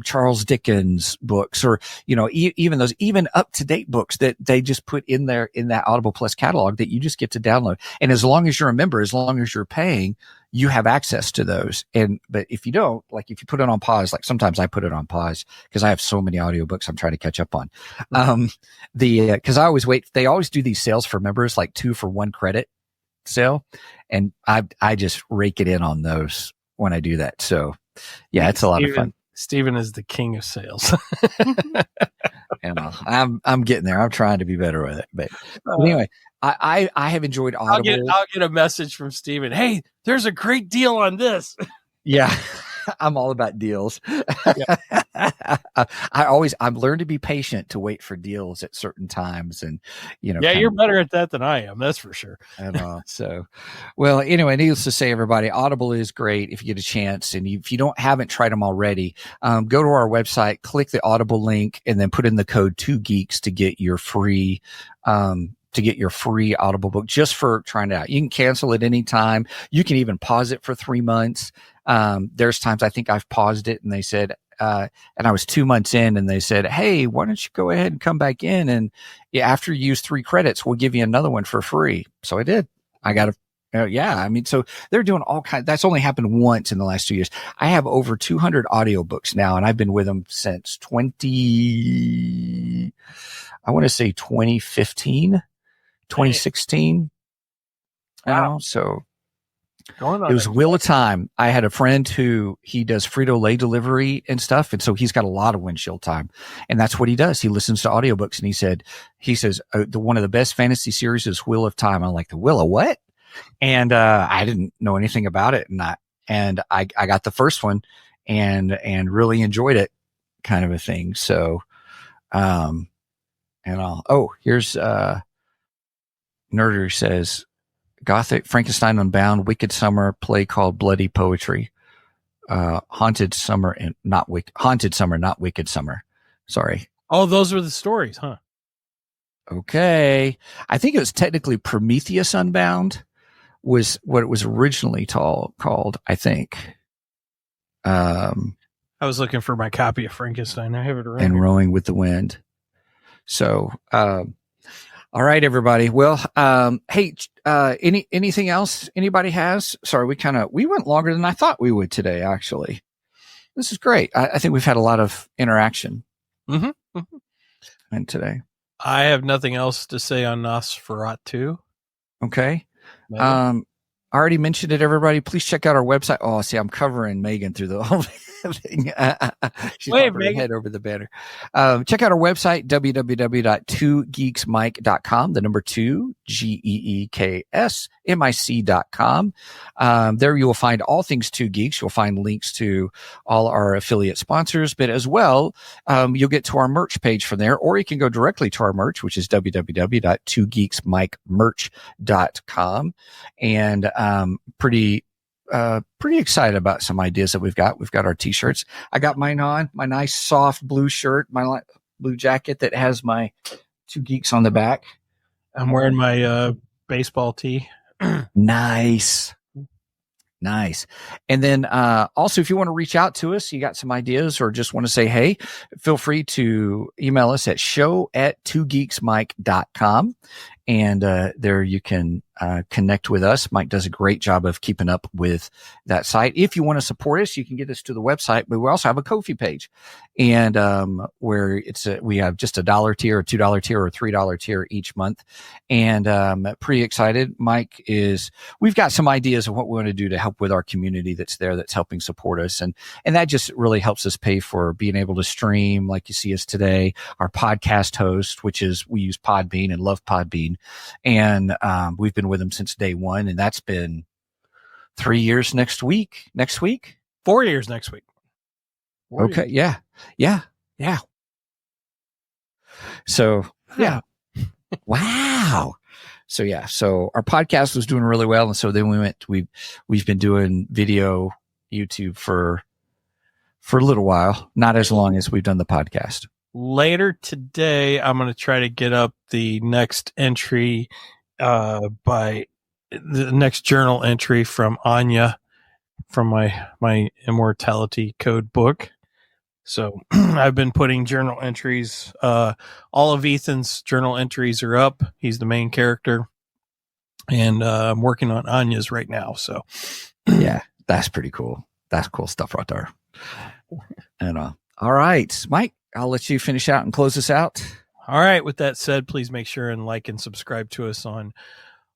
Charles Dickens books, or, even those even up-to-date books that they just put in there in that Audible Plus catalog that you just get to download. And as long as you're a member, as long as you're paying, you have access to those. But if you don't, like if you put it on pause, like sometimes I put it on pause because I have so many audiobooks I'm trying to catch up on. Cause I always wait. They always do these sales for members, like 2 for 1 credit sale. And I just rake it in on those when I do that. So yeah, it's a lot of fun. Steven is the king of sales. I'm getting there. I'm trying to be better with it. But anyway, I have enjoyed Audible. I'll get a message from Steven. Hey, there's a great deal on this. Yeah. I'm all about deals. Yeah. I've learned to be patient to wait for deals at certain times. And, yeah, you're better at that than I am. That's for sure. So, well, anyway, needless to say, everybody, Audible is great if you get a chance. And if you haven't tried them already, go to our website, click the Audible link, and then put in the code 2Geeks to get your free, Audible book just for trying it out. You can cancel at any time. You can even pause it for 3 months. There's times I think I've paused it and they said, and I was 2 months in and they said, hey, why don't you go ahead and come back in? And after you use 3 credits, we'll give you another one for free. So I did. I got I mean, so they're doing all kinds. That's only happened once in the last 2 years. I have over 200 audiobooks now, and I've been with them since 2015, 2016. Wow. So it was Wheel of Time. I had a friend who he does Frito-Lay delivery and stuff. And so he's got a lot of windshield time, and that's what he does. He listens to audiobooks, and he says, one of the best fantasy series is Wheel of Time. I'm like, the Wheel of what? And, I didn't know anything about it. And I got the first one and really enjoyed it, kind of a thing. So, here's, Nerder says, Gothic, Frankenstein Unbound, Wicked Summer, play called Bloody Poetry, Haunted Summer, not Wicked Summer. Sorry. Oh, those were the stories, huh? Okay. I think it was technically Prometheus Unbound was what it was originally called, I think. I was looking for my copy of Frankenstein. I have it around. And here. Rowing with the Wind. So, all right, everybody. Well, hey, anything else anybody has? Sorry, we went longer than I thought we would today, actually. This is great. I think we've had a lot of interaction. And today. I have nothing else to say on Nosferatu. Okay. I already mentioned it, everybody. Please check out our website. Oh, see, I'm covering Megan through the whole thing. She's popping her head over the banner. Check out our website, www.2geeksmic.com, the number 2, GEEKSMIC.com. There you will find all things 2 Geeks. You'll find links to all our affiliate sponsors, but as well, you'll get to our merch page from there, or you can go directly to our merch, which is www.2geeksmic.merch.com. And pretty excited about some ideas that we've got. We've got our t-shirts. I got mine on, my nice soft blue shirt, my blue jacket that has my 2 Geeks on the back. I'm wearing my baseball tee. Nice. And then also, if you want to reach out to us, you got some ideas or just want to say hey, feel free to email us at show@2geeksmic.com. And there you can connect with us. Mike does a great job of keeping up with that site. If you want to support us, you can get us to the website, but we also have a Ko-fi page, and where we have just $1 tier, a $2 tier, or a $3 tier each month. And pretty excited. We've got some ideas of what we want to do to help with our community that's there, that's helping support us, and that just really helps us pay for being able to stream, like you see us today, our podcast host, which is, we use Podbean and love Podbean. And we've been with them since day one, and that's been 3 years next week. 4 years next week. Okay. Yeah. So, yeah. Wow. So, yeah. So our podcast was doing really well. And so then we've been doing video YouTube for a little while, not as long as we've done the podcast. Later today, I'm going to try to get up the next entry, by the next journal entry from Anya, from my Immortality Code book. So I've been putting journal entries. All of Ethan's journal entries are up. He's the main character, and I'm working on Anya's right now. So yeah, that's pretty cool. That's cool stuff right there. And all right, Mike, I'll let you finish out and close us out. All right. With that said, please make sure and like and subscribe to us on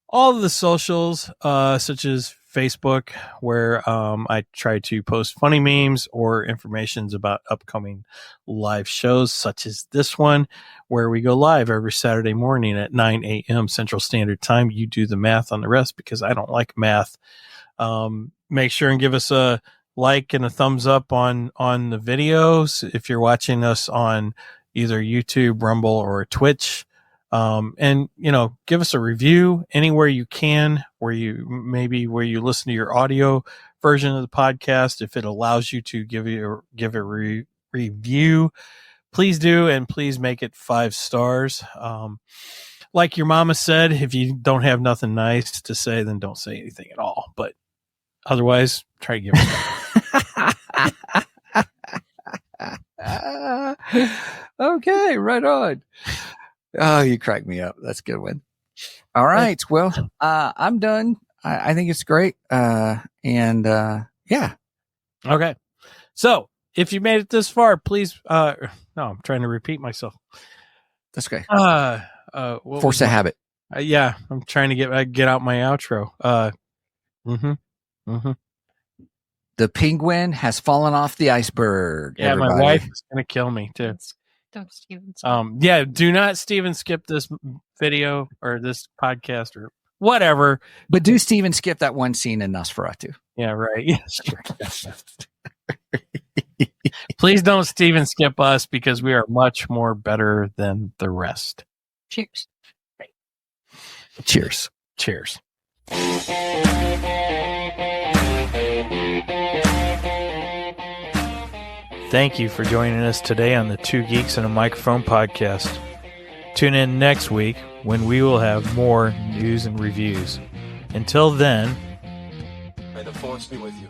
all of the socials, such as Facebook, where I try to post funny memes or informations about upcoming live shows, such as this one, where we go live every Saturday morning at 9 a.m. Central Standard Time. You do the math on the rest, because I don't like math. Make sure and give us a like and a thumbs up on the videos if you're watching us on either YouTube, Rumble, or Twitch. And give us a review anywhere you can, where you listen to your audio version of the podcast. If it allows you to give a review, please do, and please make it 5 stars. Like your mama said, if you don't have nothing nice to say, then don't say anything at all. But otherwise, try to give it. Okay, right on. Oh, you crack me up. That's a good one. All right. Well, I'm done. I think it's great. Yeah. Okay. So if you made it this far, please, no, I'm trying to repeat myself. That's okay. Force a habit. Yeah. I'm trying to get out my outro. The penguin has fallen off the iceberg. Yeah. Everybody. My wife is going to kill me too. Don't Steven skip. Yeah, do not Steven skip this video or this podcast or whatever. But do Steven skip that one scene in Nosferatu. Yeah, right. Yes, sure. Please don't Steven skip us, because we are much more better than the rest. Cheers. Cheers. Cheers. Thank you for joining us today on the Two Geeks and a Microphone podcast. Tune in next week when we will have more news and reviews. Until then, may the force be with you.